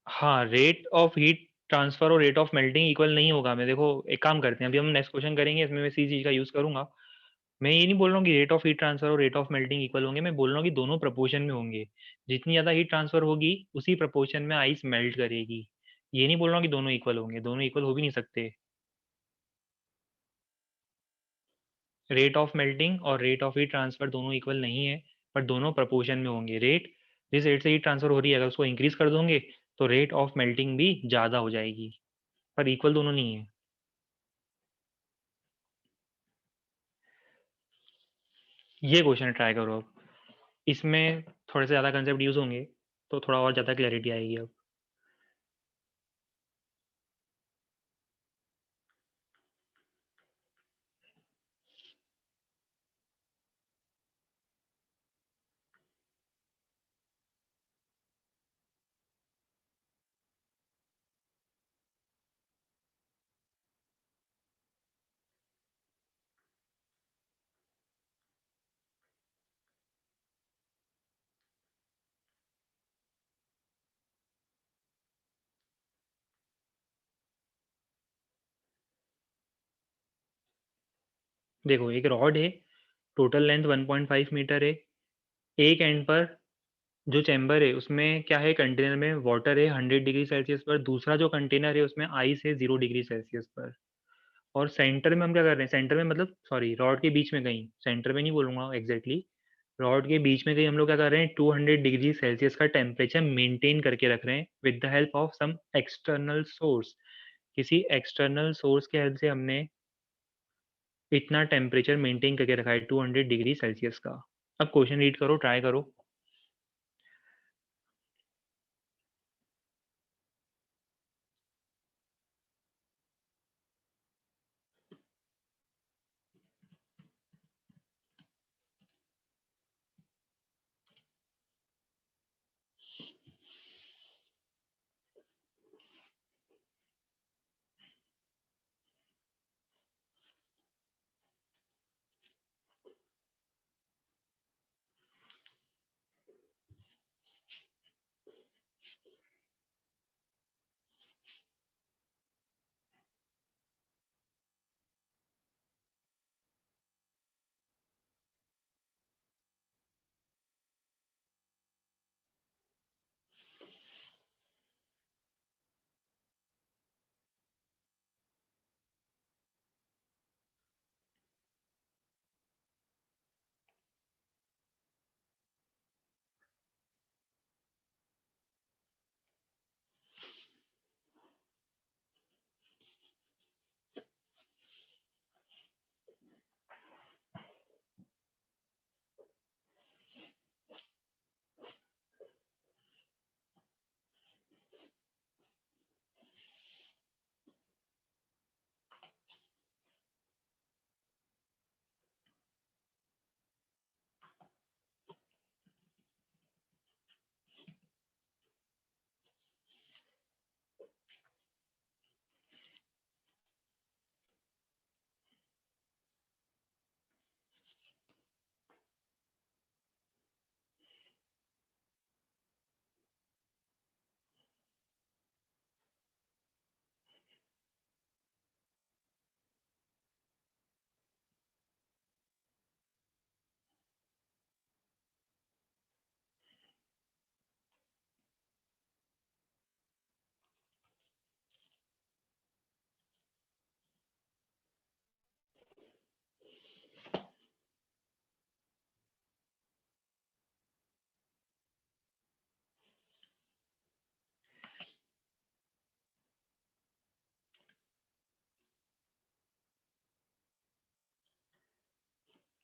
हाँ, रेट ऑफ हीट ट्रांसफर और रेट ऑफ मेल्टिंग इक्वल नहीं होगा। मैं देखो एक काम करते हैं, अभी हम नेक्स्ट क्वेश्चन करेंगे, इसमें मैं इसी चीज का यूज करूंगा। मैं ये नहीं बोल रहा हूँ कि रेट ऑफ हीट ट्रांसफर और रेट ऑफ मेल्टिंग इक्वल होंगे, मैं बोल रहा हूँ कि दोनों प्रपोर्शन में होंगे। जितनी ज्यादा हीट ट्रांसफर होगी उसी प्रपोर्शन में आइस मेल्ट करेगी। ये नहीं बोल रहा हूँ कि दोनों इक्वल होंगे, दोनों इक्वल हो भी नहीं सकते। रेट ऑफ मेल्टिंग और रेट ऑफ हीट ट्रांसफर दोनों इक्वल नहीं है, पर दोनों प्रपोर्शन में होंगे। रेट जिस रेट से हीट ट्रांसफर हो रही है अगर उसको इंक्रीज कर दोगे तो रेट ऑफ मेल्टिंग भी ज़्यादा हो जाएगी, पर इक्वल दोनों नहीं है। ये क्वेश्चन ट्राई करो अब, इसमें थोड़े से ज़्यादा कंसेप्ट यूज होंगे तो थोड़ा और ज़्यादा क्लैरिटी आएगी अब। देखो एक रॉड है, टोटल लेंथ 1.5 मीटर है। एक एंड पर जो चैम्बर है उसमें क्या है? कंटेनर में वाटर है 100 डिग्री सेल्सियस पर, दूसरा जो कंटेनर है उसमें आइस है 0 डिग्री सेल्सियस पर। और सेंटर में हम क्या कर रहे हैं? सेंटर में मतलब सॉरी, रॉड के बीच में कहीं, सेंटर में नहीं बोलूंगा एग्जैक्टली, रॉड के बीच में कहीं हम लोग क्या कर रहे हैं? 200 डिग्री सेल्सियस का टेम्परेचर मेंटेन करके रख रहे हैं with the help of some external source. किसी एक्सटर्नल सोर्स के हेल्प से हमने इतना टेम्परेचर मेंटेन करके रखा है 200 डिग्री सेल्सियस का। अब क्वेश्चन रीड करो, ट्राई करो।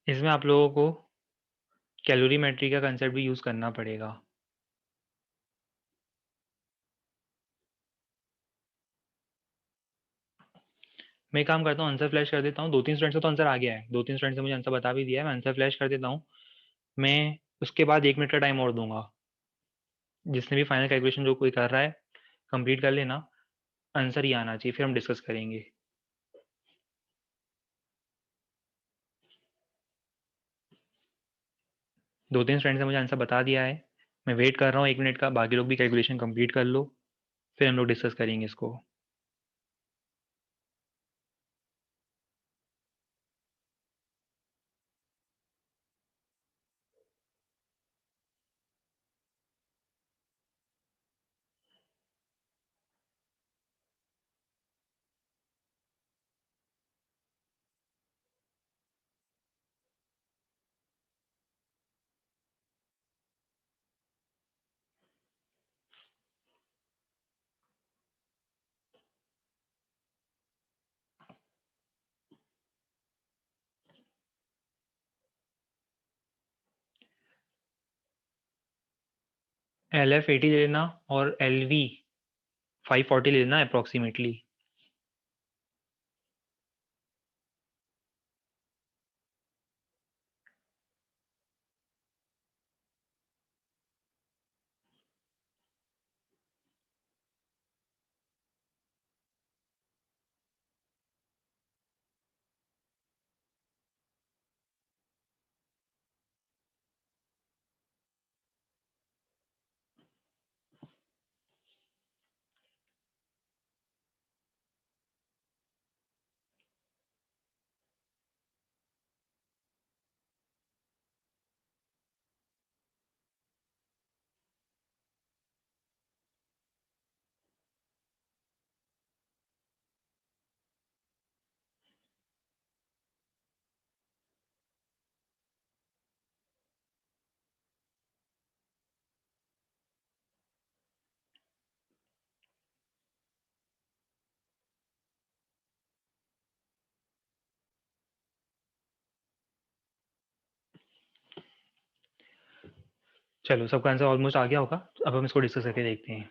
इसमें आप लोगों को कैलोरीमेट्री का कंसेप्ट भी यूज करना पड़ेगा। मैं काम करता हूँ, आंसर फ्लैश कर देता हूँ। 2-3 स्टूडेंट्स का तो आंसर आ गया है, 2-3 स्टूडेंट्स ने मुझे आंसर बता भी दिया है। मैं आंसर फ्लैश कर देता हूँ। मैं उसके बाद 1 मिनट का टाइम और दूंगा। जिसने भी फाइनल कैलकुलेशन जो कोई कर रहा है कंप्लीट कर लेना, आंसर ही आना चाहिए, फिर हम डिस्कस करेंगे। दो तीन स्टूडेंट्स ने मुझे आंसर बता दिया है। मैं वेट कर रहा हूँ 1 मिनट का, बाकी लोग भी कैलकुलेशन कंप्लीट कर लो, फिर हम लोग डिस्कस करेंगे इसको। LF 80 ले लेना और LV 540 ले लेना अप्रोक्सीमेटली। चलो, सबका आंसर ऑलमोस्ट आ गया होगा, अब हम इसको डिस्कस करके देखते हैं।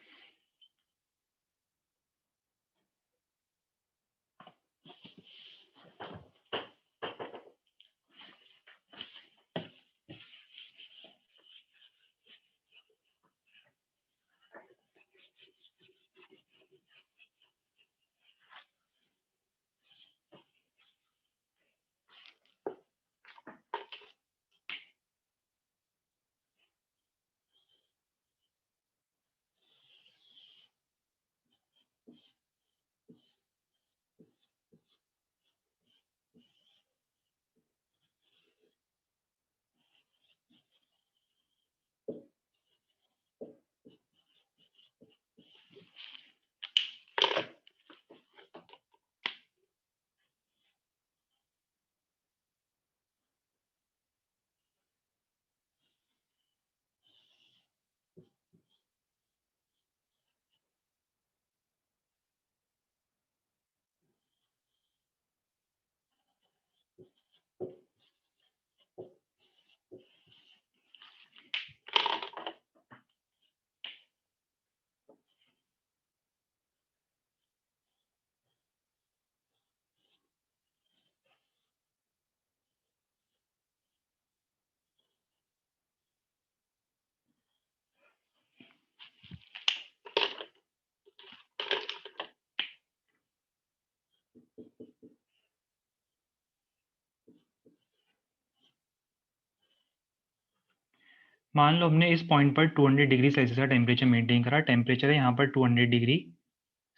मान लो हमने इस पॉइंट पर 200 डिग्री सेल्सियस का टेम्परेचर मेंटेन करा। टेम्परेचर है यहाँ पर 200 डिग्री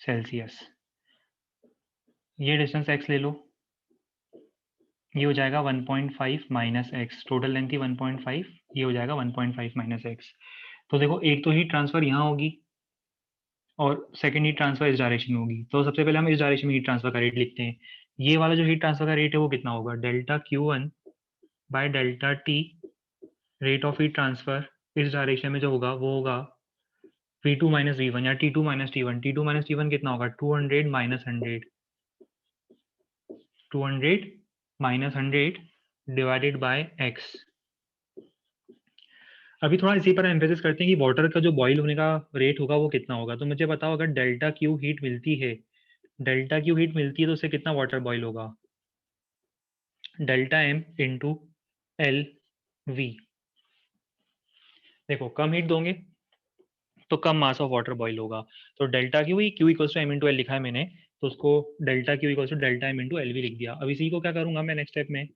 सेल्सियस। ये डिस्टेंस x ले लो, ये हो जाएगा 1.5 माइनस एक्स। टोटल लेंथ थी 1.5, ये हो जाएगा 1.5 माइनस एक्स। तो देखो, एक तो हीट ट्रांसफर यहाँ होगी और सेकेंड हीट ट्रांसफर इस डायरेक्शन में होगी। तो सबसे पहले हम इस डायरेक्शन में हीट ट्रांसफर का रेट लिखते हैं। ये वाला जो हीट ट्रांसफर का रेट है वो कितना होगा, delta Q1 by delta T, rate of heat transfer इस डायरेक्शन में जो होगा वो होगा V2 माइनस V1 या T2 minus T1। T2 minus T1 कितना होगा, 200 minus 100, 200 minus 100 divided by x। अभी थोड़ा इसी पर एम्फेसिस करते हैं कि वाटर का जो बॉईल होने का रेट होगा वो कितना होगा। तो मुझे बताओ, अगर डेल्टा क्यू हीट मिलती है, डेल्टा क्यू हीट मिलती है तो उससे कितना वाटर बॉईल होगा? Delta M into L V. देखो, कम हीट दोगे तो कम मास ऑफ वाटर बॉईल होगा। तो delta Q, Q equals to M into L लिखा है मैंने, तो उसको delta Q equals to delta M into L V लिख दिया। अब इसी को क्या करूंगा मैं नेक्स्ट स्टेप में,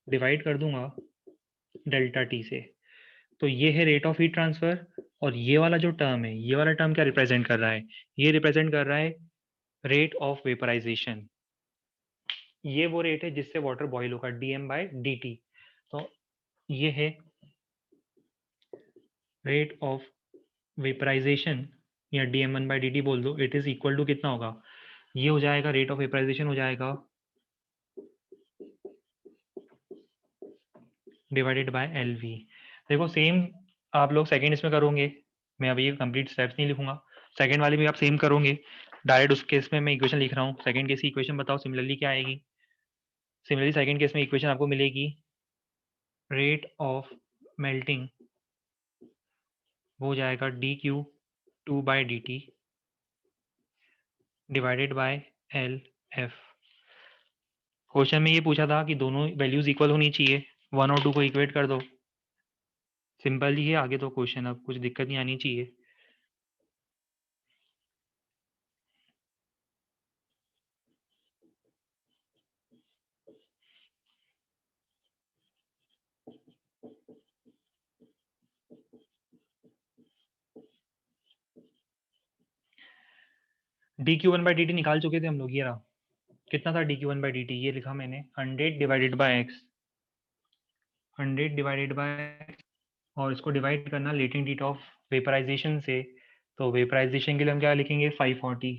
डिवाइड कर दूंगा डेल्टा टी से। तो ये है रेट ऑफ हीट ट्रांसफर। और ये वाला जो टर्म है, ये वाला टर्म क्या रिप्रेजेंट कर रहा है? ये रिप्रेजेंट कर रहा है रेट ऑफ वेपराइजेशन। ये वो रेट है जिससे वाटर बॉईल होगा, D M by D T. तो ये है रेट ऑफ वेपराइजेशन, या D M one by D T बोल दो। इट इज इक्वल टू कितना होगा? ये हो जाएगा, रेट ऑफ वेपराइजेशन हो जाएगा डिवाइडेड बाय एल वी। देखो सेम आप लोग सेकेंड इसमें करोगे, मैं अभी ये कंप्लीट स्टेप्स नहीं लिखूंगा। सेकेंड वाले भी आप सेम करोगे, डायरेक्ट उस केस में मैं इक्वेशन लिख रहा हूँ। सेकेंड केस की इक्वेशन बताओ सिमिलरली क्या आएगी? सिमिलरली सेकेंड केस में इक्वेशन आपको मिलेगी, रेट ऑफ मेल्टिंग हो जाएगा D Q two by D T divided by L F. Question में ये पूछा था कि दोनों वैल्यूज इक्वल होनी चाहिए, वन और टू को इक्वेट कर दो। सिंपल ही है, आगे तो क्वेश्चन अब कुछ दिक्कत नहीं आनी चाहिए। D Q one by D T निकाल चुके थे हम लोग, ये रहा। कितना था D Q one by D T? ये लिखा मैंने, 100 divided by x, 100 divided by, और इसको डिवाइड करना लेटेंट हीट ऑफ वेपराइजेशन से। तो वेपराइजेशन के लिए हम क्या लिखेंगे, 540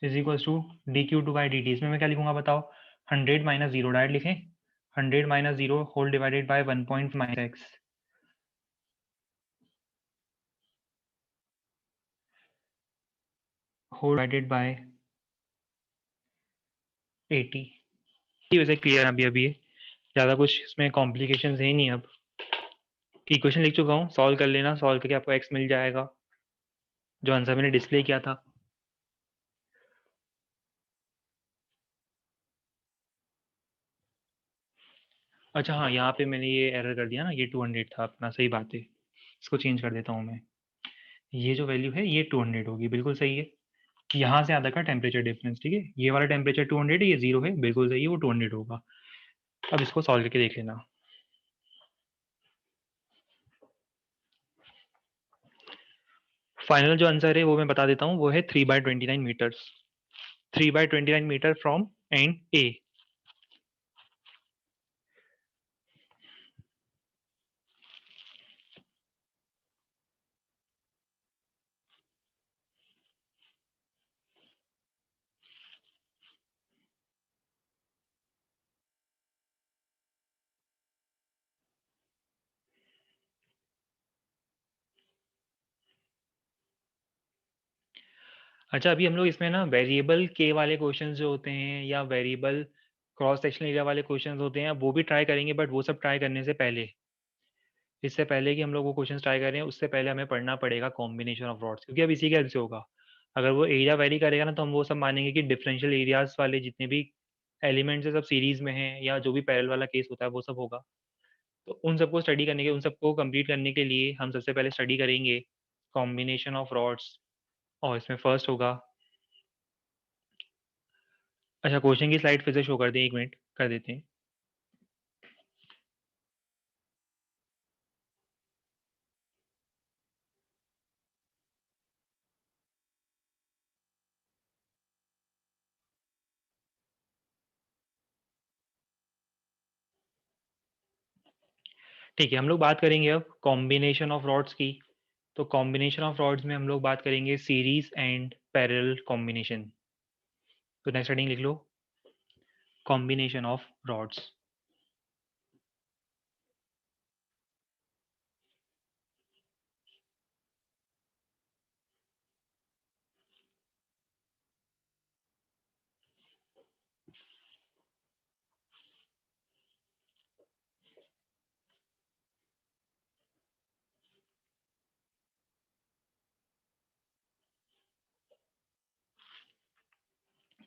is equal to D Q two by D T. इसमें मैं क्या लिखूंगा बताओ? 100 माइनस जीरो, डायरेक्ट लिखें, 100 minus zero whole divided by 1.5 minus X, whole divided by 80। वैसे क्लियर अभी अभी ज़्यादा कुछ इसमें कॉम्प्लिकेशन है नहीं। अब इक्वेशन लिख चुका हूँ, सॉल्व कर लेना, सॉल्व करके आपको एक्स मिल जाएगा जो आंसर मैंने डिस्प्ले किया था। अच्छा हाँ, यहाँ पे मैंने ये एरर कर दिया ना, ये 200 था अपना, सही बात है। इसको चेंज कर देता हूँ मैं, ये जो वैल्यू है ये 200 होगी, बिल्कुल सही है। यहाँ से आधा का टेम्परेचर डिफरेंस, ठीक है, ये वाला टेम्परेचर 200 है, ये जीरो है, बिल्कुल सही है, वो 200 होगा। अब इसको सॉल्व करके देख लेना। फाइनल जो आंसर है वो मैं बता देता हूँ, वो है 3/29 मीटर्स, 3/29 मीटर फ्रॉम एंड ए। अच्छा, अभी हम लोग इसमें ना वेरिएबल के वाले क्वेश्चंस जो होते हैं, या वेरिएबल क्रॉस सेक्शनल एरिया वाले क्वेश्चंस होते हैं, वो भी ट्राई करेंगे। बट वो सब ट्राई करने से पहले, इससे पहले कि हम लोग वो क्वेश्चंस ट्राई करें, उससे पहले हमें पढ़ना पड़ेगा कॉम्बिनेशन ऑफ रॉड्स, क्योंकि अब इसी के हेल्प से होगा। अगर वो एरिया वेरी करेगा ना, तो हम वो सब मानेंगे कि डिफरेंशियल एरियाज वाले जितने भी एलिमेंट्स है सब सीरीज में हैं, या जो भी पैरेलल वाला केस होता है वो सब होगा। तो उन सबको स्टडी करने के, उन सबको कंप्लीट करने के लिए हम सबसे पहले स्टडी करेंगे कॉम्बिनेशन ऑफ रॉड्स। और इसमें फर्स्ट होगा, अच्छा क्वेश्चन की स्लाइड फिर से शो कर दें, एक मिनट कर देते हैं। ठीक है, हम लोग बात करेंगे अब कॉम्बिनेशन ऑफ रॉड्स की। तो कॉम्बिनेशन ऑफ रॉड्स में हम लोग बात करेंगे सीरीज एंड पैरेलल कॉम्बिनेशन। तो नेक्स्ट हेडिंग लिख लो, कॉम्बिनेशन ऑफ रॉड्स।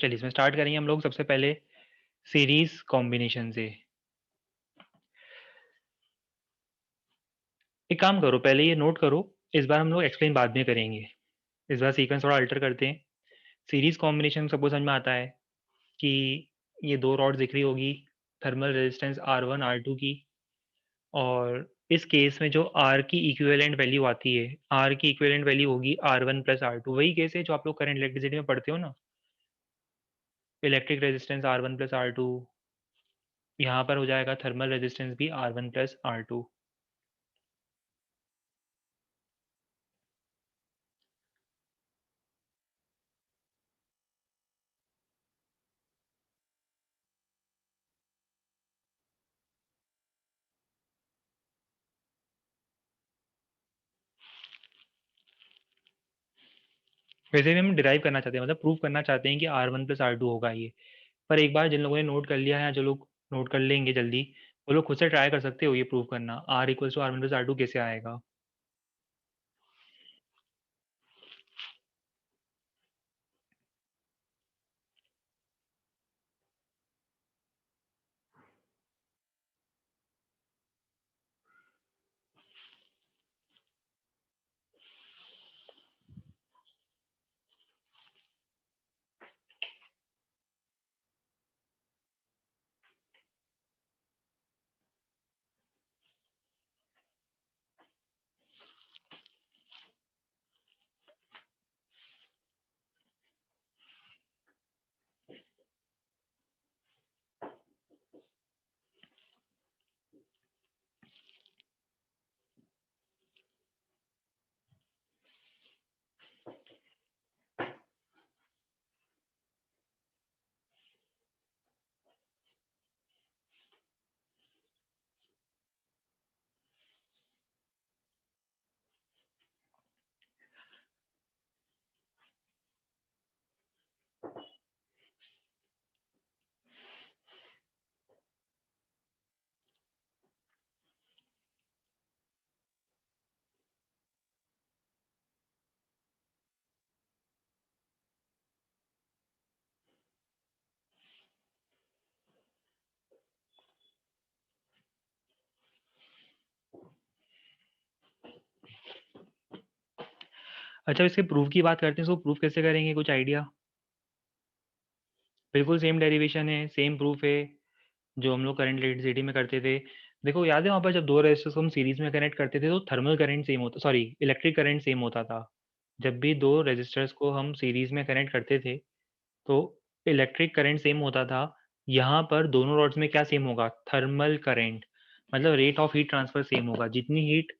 चलिए इसमें स्टार्ट करेंगे हम लोग सबसे पहले सीरीज कॉम्बिनेशन से। एक काम करो, पहले ये नोट करो, इस बार हम लोग एक्सप्लेन बाद में करेंगे। इस बार सीक्वेंस थोड़ा अल्टर करते हैं। सीरीज कॉम्बिनेशन सपोज समझ में आता है कि ये दो रॉड दिख रही होगी, थर्मल रेजिस्टेंस R1 R2 की, और इस केस में जो R की इक्विवेलेंट वैल्यू आती है, R की इक्विवेलेंट वैल्यू होगी R1 प्लस R2। वही केस है जो आप लोग करंट इलेक्ट्रिसिटी में पढ़ते हो ना, electric resistance R1 plus R2, यहाँ पर हो जाएगा थर्मल रेजिस्टेंस भी R1 प्लस R2। वैसे भी हम डिराइव करना चाहते हैं, मतलब प्रूव करना चाहते हैं कि R1 प्लस R2 होगा ये। पर एक बार जिन लोगों ने नोट कर लिया है या जो लोग नोट कर लेंगे जल्दी, वो लोग खुद से ट्राई कर सकते हो ये प्रूव करना, R equals to R1 plus R2 कैसे आएगा। अच्छा, इसके प्रूफ की बात करते हैं, इसको प्रूफ कैसे करेंगे, कुछ आइडिया। बिल्कुल सेम डेरिवेशन है, सेम प्रूफ है जो हम लोग करंट इलेक्ट्रिसिटी में करते थे। देखो याद है वहाँ पर जब दो रेजिस्टर्स को हम सीरीज में कनेक्ट करते थे तो थर्मल करंट सेम होता, सॉरी इलेक्ट्रिक करंट सेम होता था। जब भी दो रेजिस्टर्स को हम सीरीज में कनेक्ट करते थे तो इलेक्ट्रिक करंट सेम होता था। यहाँ पर दोनों रॉड्स में क्या सेम होगा, थर्मल करंट, मतलब rate of heat transfer same होगा। जितनी हीट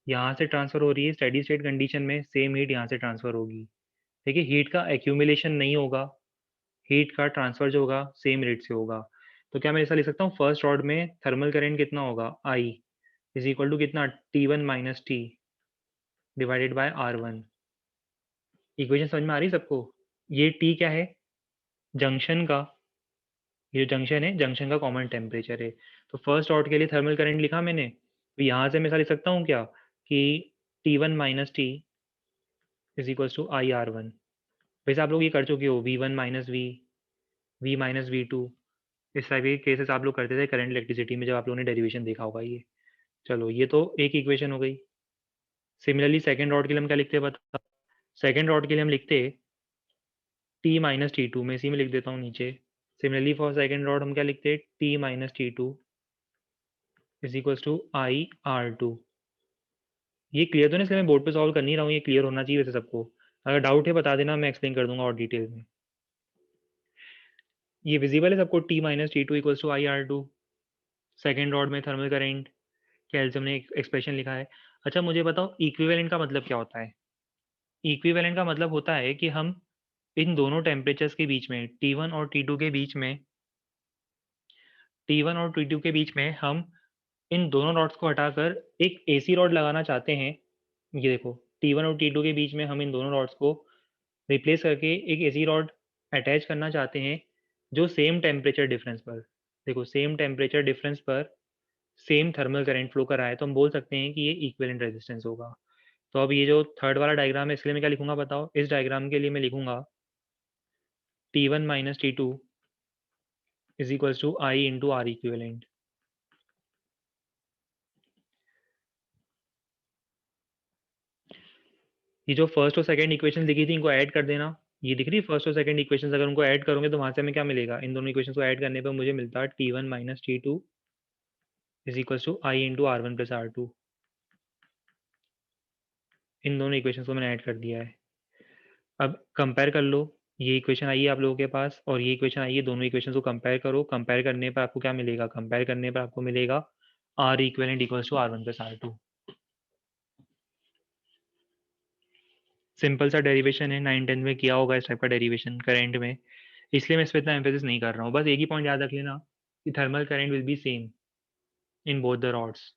यहाँ से ट्रांसफर हो रही है स्टेडी स्टेट कंडीशन में, सेम हीट यहाँ से ट्रांसफर होगी। देखिए हीट का एक्यूमुलेशन नहीं होगा, हीट का ट्रांसफर जो होगा सेम रेट से होगा। तो क्या मैं ऐसा लिख सकता हूँ, फर्स्ट रॉड में थर्मल करंट कितना होगा, आई इज इक्वल टू कितना, T1 minus T divided by R1। Equation समझ में आ रही सबको। ये टी क्या है, जंक्शन का, ये जंक्शन है, जंक्शन का कॉमन टेम्परेचर है। तो फर्स्ट रॉड के लिए थर्मल करंट लिखा मैंने, तो यहाँ से मैं ऐसा लिख सकता हूँ क्या कि T1 minus T is equal to IR1। वैसे आप लोग ये कर चुके हो, V1 minus we, we minus V2, इस टाइप के केसेस आप लोग करते थे करंट इलेक्ट्रिसिटी में जब आप लोगों ने डेरिवेशन देखा होगा ये। चलो ये तो एक इक्वेशन हो गई। सिमिलरली सेकंड रॉड के लिए हम क्या लिखते हैं बता, सेकंड रॉड के लिए हम लिखते हैं टी माइनस टी टू, मैं इसी में लिख देता हूँ नीचे। सिमिलरली फॉर सेकंड रॉड हम क्या लिखते हैं, T minus T two is equals to IR2। ये क्लियर तो नहीं, इसलिए मैं बोर्ड पे सॉल्व कर नहीं रहा हूँ, ये क्लियर होना चाहिए वैसे सबको। अगर डाउट है बता देना, मैं एक्सप्लेन कर दूंगा और डिटेल में। ये विजिबल है सबको, T minus T two equals to IR2। Second rod में थर्मल करेंट, कैल्शियम ने एक एक्सप्रेशन लिखा है। अच्छा मुझे बताओ इक्विवेलेंट का मतलब क्या होता है। इक्विवेलेंट का मतलब होता है कि हम इन दोनों टेम्परेचर्स के बीच में, T1 और T2 के बीच में, T1 और T2 के बीच में हम इन दोनों रॉड्स को हटाकर एक एसी रॉड लगाना चाहते हैं। ये देखो, T1 और T2 के बीच में हम इन दोनों रॉड्स को रिप्लेस करके एक एसी रॉड अटैच करना चाहते हैं जो सेम टेम्परेचर डिफरेंस पर, देखो सेम टेम्परेचर डिफरेंस पर सेम थर्मल करंट फ्लो कर रहा है, तो हम बोल सकते हैं कि ये इक्विवेलेंट रेजिस्टेंस होगा। तो अब ये जो थर्ड वाला डायग्राम है इसके लिए मैं क्या लिखूंगा बताओ, इस डायग्राम के लिए मैं लिखूंगा T1 minus T2 is equals to I into R equivalent. ये जो फर्स्ट और सेकंड इक्वेशन लिखी थी इनको ऐड कर देना। ये दिख रही है फर्स्ट और सेकंड इक्वेशंस, अगर उनको ऐड करोगे तो वहां से हमें क्या मिलेगा, इन दोनों इक्वेशंस को ऐड करने पर मुझे मिलता है T1 minus T2 is equals to I into R1 plus R2। इन दोनों इक्वेशंस को मैंने ऐड कर दिया है। अब कंपेयर कर लो, ये इक्वेशन आई है आप लोगों के पास और ये इक्वेशन आई है, दोनों इक्वेशन को कंपेयर करो। कंपेयर करने पर आपको क्या मिलेगा, कंपेयर करने पर आपको मिलेगा R equivalent equals to R1 plus R2। Simple सा डेरिवेशन है, 9-10 में किया होगा इस टाइप का डेरिवेशन करंट में, इसलिए मैं इस पर इतना एम्फेसिस नहीं कर रहा हूँ। बस एक ही पॉइंट याद रख लेना कि thermal current will be same in both the rods.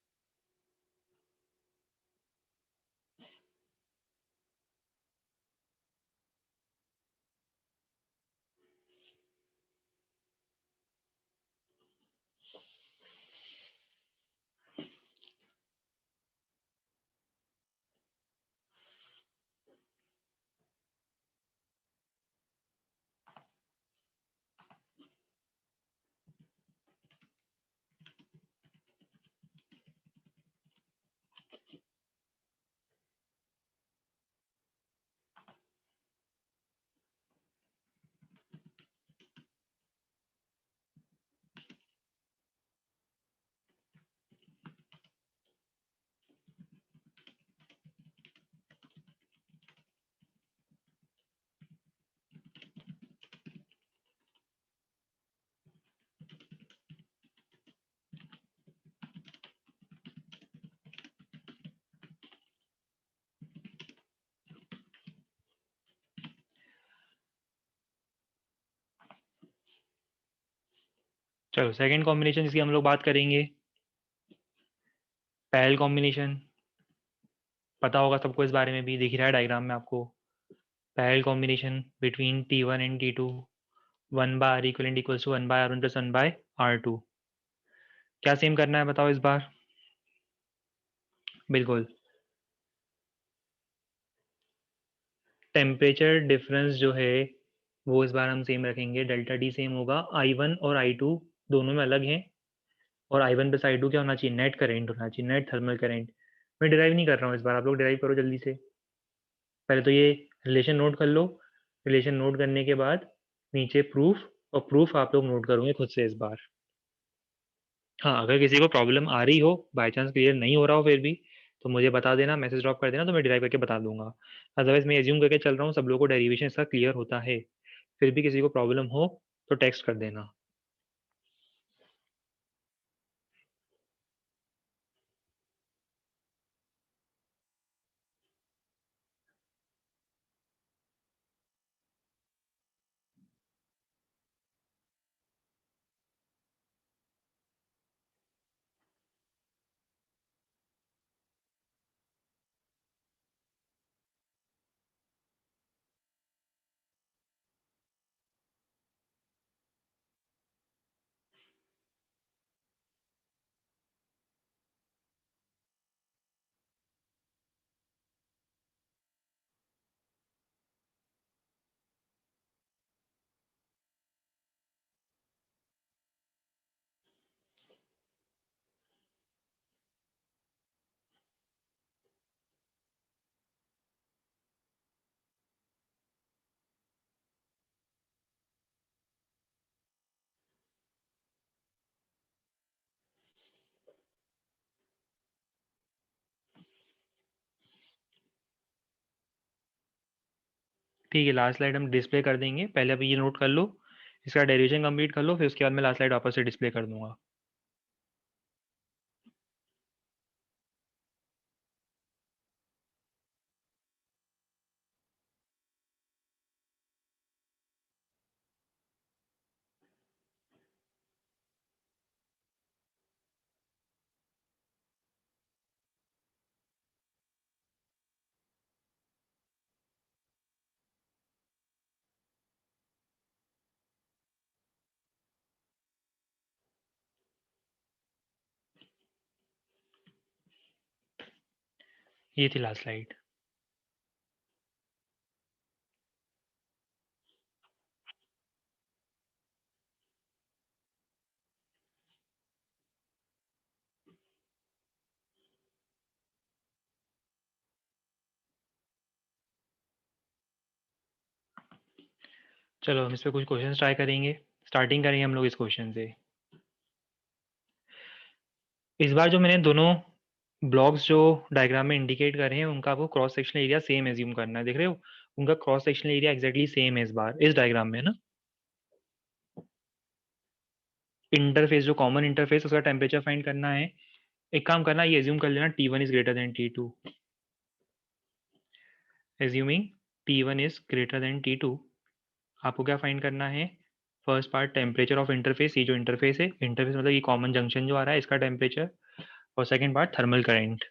चलो सेकेंड कॉम्बिनेशन जिसकी हम लोग बात करेंगे, पैरेलल कॉम्बिनेशन। पता होगा सबको इस बारे में, भी दिख रहा है डायग्राम में आपको। Parallel combination between T1 and T2, 1 by R equivalent equals to 1 by R1 plus 1 by R2। क्या सेम करना है बताओ इस बार। बिल्कुल, टेम्परेचर डिफरेंस जो है वो इस बार हम सेम रखेंगे, डेल्टा टी सेम होगा। I1 और I2 दोनों में अलग हैं, और I1 प्लस I2 क्या होना चाहिए, नेट करेंट होना चाहिए, नेट थर्मल करेंट। मैं डिराइव नहीं कर रहा हूँ इस बार, आप लोग डिराइव करो जल्दी से। पहले तो ये रिलेशन नोट कर लो, रिलेशन नोट करने के बाद नीचे प्रूफ, और प्रूफ आप लोग नोट करोगे खुद से इस बार। हाँ, अगर किसी को प्रॉब्लम आ रही हो, बाई चांस क्लियर नहीं हो रहा हो फिर भी, तो मुझे बता देना, मैसेज ड्रॉप कर देना, तो मैं डिराइव करके बता दूंगा। अदरवाइज मैं एज्यूम करके चल रहा हूँ सब लोगों को डेरिवेशन इसका क्लियर होता है। फिर भी किसी को प्रॉब्लम हो तो टेक्स्ट कर देना। ठीक है, लास्ट स्लाइड हम डिस्प्ले कर देंगे, पहले अभी ये नोट कर लो, इसका डेरिवेशन कंप्लीट कर लो, फिर उसके बाद मैं लास्ट स्लाइड वापस से डिस्प्ले कर दूंगा। ये थी लास्ट स्लाइड। चलो हम इस पे कुछ क्वेश्चन ट्राई करेंगे। स्टार्टिंग करेंगे हम लोग इस क्वेश्चन से। इस बार जो मैंने दोनों ब्लॉक्स जो डायग्राम में इंडिकेट करे हैं उनका आपको cross sectional area same assume करना है। देख रहे हो, उनका cross sectional area exactly same है इस बार इस डायग्राम में, है ना। इंटरफेस जो कॉमन इंटरफेस उसका टेम्परेचर फाइंड करना है। एक काम करना, ये एज्यूम कर लेना T1 is greater than T2। Assuming T1 is greater than T2, आपको क्या फाइंड करना है। First part temperature of interface, ये जो इंटरफेस है, इंटरफेस मतलब ये कॉमन जंक्शन जो आ रहा है इसका टेम्परेचर। और सेकेंड पार्ट थर्मल करेंट।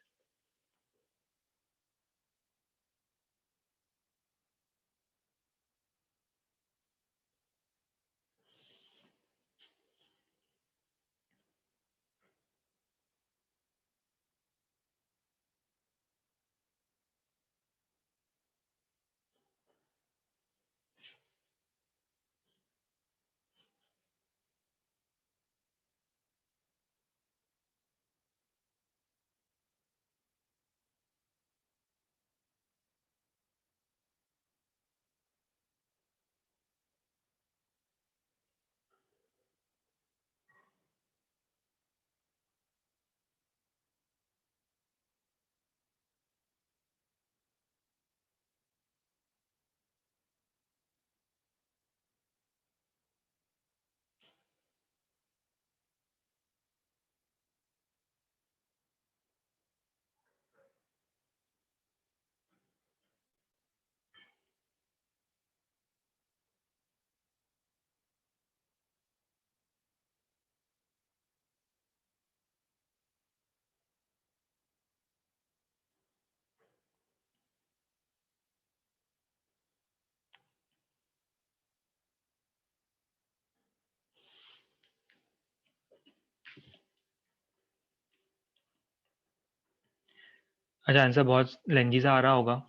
अच्छा, आंसर बहुत लेंजी सा आ रहा होगा।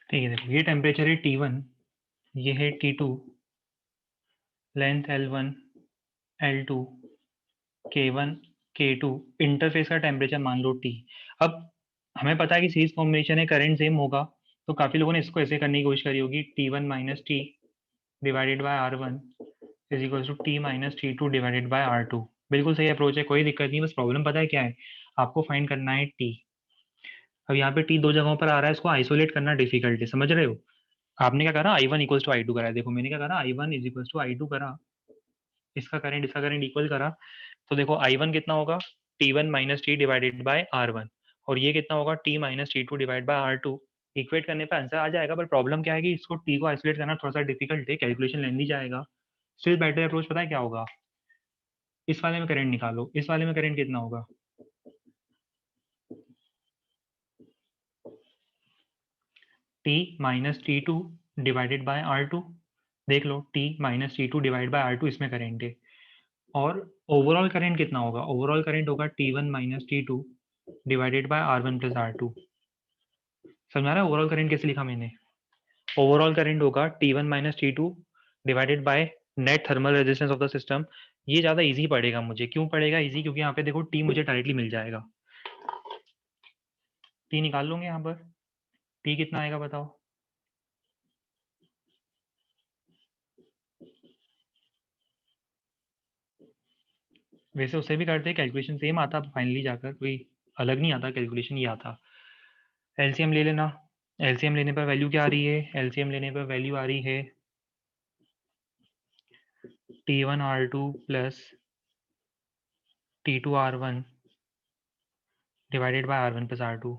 ठीक है, देखो ये टेम्परेचर है T1, ये है T2, length L1, L2, K1, K2, interface का टेम्परेचर मान लो T। अब हमें पता है कि सीरीज कॉम्बिनेशन है, करंट सेम होगा, तो काफी लोगों ने इसको ऐसे करने की कोशिश करी होगी, T1 minus T divided by R1 is equal to T minus T2 divided by R2। बिल्कुल सही अप्रोच है, कोई दिक्कत नहीं, बस प्रॉब्लम पता है क्या है, आपको फाइंड करना है T। अब यहाँ पे T दो जगहों पर आ रहा है, इसको आइसोलेट करना डिफिकल्ट है, समझ रहे हो। आपने क्या करा, I1 इक्वल्स टू I2 करा है। देखो मैंने क्या करा, I1 is equals to I2 करा, इसका करंट इक्वल करा। तो देखो I1 कितना होगा, T1 minus T divided by R1, और ये कितना होगा, T minus T2 divide by R2। Equate करने पे आंसर आ जाएगा, पर प्रॉब्लम क्या है कि इसको T को आइसोलेट करना थोड़ा सा डिफिकल्ट है, कैलकुलेशन लेंदी जाएगा। स्टिल बेटर अप्रोच पता है क्या होगा, इस वाले में करंट निकालो, इस वाले में करंट कितना होगा, T minus T2 divided by R2। देख लो, T minus T2 divide by R2, इसमें करंट है। और ओवरऑल करंट कितना होगा, ओवरऑल करंट होगा T1 minus T2 divided by R1 plus R2। समझा रहा है ओवरऑल करंट कैसे लिखा मैंने। ओवरऑल करंट होगा T1 minus T2 divided by net thermal resistance of the system. ये ज्यादा इजी पड़ेगा मुझे, क्यों पड़ेगा इजी, क्योंकि यहाँ पे देखो T मुझे डायरेक्टली मिल जाएगा। T निकाल लूंगे यहाँ पर, T कितना आएगा बताओ। वैसे उससे भी करते, कैलकुलेशन सेम आता फाइनली जाकर, कोई अलग नहीं आता कैलकुलेशन, ये आता। एलसीएम ले लेना, एलसीएम लेने पर वैल्यू क्या आ रही है, एलसीएम लेने पर वैल्यू आ रही है T1 R2 plus T2 R1 divided by R1 plus R2।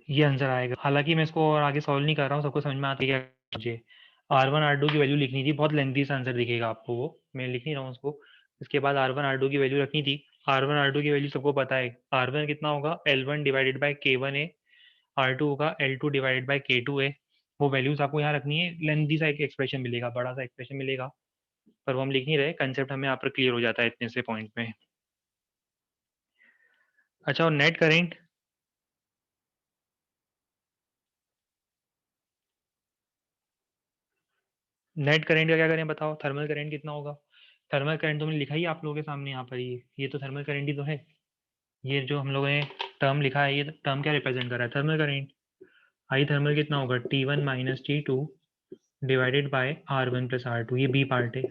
ये आंसर आएगा। हालांकि मैं इसको और आगे सॉल्व नहीं कर रहा हूँ, सबको समझ में आती है क्या मुझे R1 R2 की वैल्यू लिखनी थी, बहुत लेंथी सा आंसर दिखेगा आपको, वो मैं लिख नहीं रहा हूँ उसको। इसके बाद R1 R2 की वैल्यू रखनी थी। R1 R2 की वैल्यू सबको पता है, R1 कितना होगा L1 डिवाइडेड बाय K1 है, R2 होगा L2 डिवाइडेड बाय K2 है। वो वैल्यूज आपको यहाँ रखनी है, लेंथी सा एक एक्सप्रेशन मिलेगा, बड़ा सा एक्सप्रेशन मिलेगा, पर वो हम लिख नहीं रहे, कंसेप्ट हमें यहाँ पर क्लियर हो जाता है इतने से पॉइंट में। अच्छा, और नेट करेंट, नेट करंट का क्या करें बताओ, थर्मल करंट कितना होगा? थर्मल करंट तो मैंने लिखा ही आप लोगों के सामने यहाँ पर, ये तो थर्मल करंट ही तो है। ये जो हम लोगों ने टर्म लिखा है, ये टर्म क्या रिप्रेजेंट कर रहा है? Thermal current. आई थर्मल कितना होगा? T1 minus T2 divided by R1 plus R2, ये बी पार्ट है।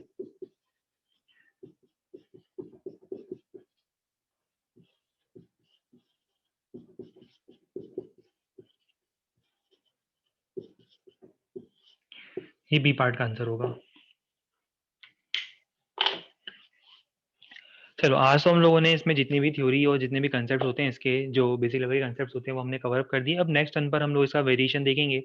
ये बी पार्ट का आंसर होगा। चलो, आज तो हम लोगों ने इसमें जितनी भी थ्योरी और जितने भी कंसेप्ट होते हैं, इसके जो बेसिक लेवल के कंसेप्ट होते हैं, वो हमने कवर अप कर दिए। अब नेक्स्ट टर्न पर हम लोग इसका वेरिएशन देखेंगे।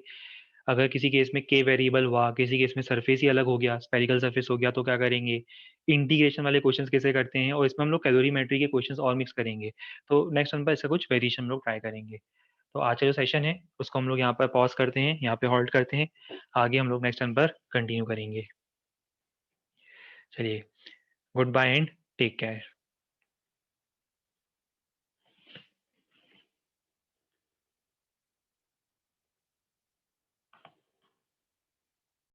अगर किसी केस में के वेरिएबल हुआ, किसी केस में सरफेस ही अलग हो गया, स्पेरिकल सरफेस हो गया, तो क्या करेंगे, इंटीग्रेशन वाले क्वेश्चंस कैसे करते हैं, और इसमें हम लोग कैलोरीमेट्री के क्वेश्चंस और मिक्स करेंगे। तो नेक्स्ट टर्न पर इसका कुछ वेरिएशन हम लोग ट्राई करेंगे। तो आज का जो सेशन है उसको हम लोग यहाँ पर पॉज करते हैं, यहाँ पे हॉल्ट करते हैं। आगे हम लोग नेक्स्ट टर्न पर कंटिन्यू करेंगे। चलिए, good bye and take care.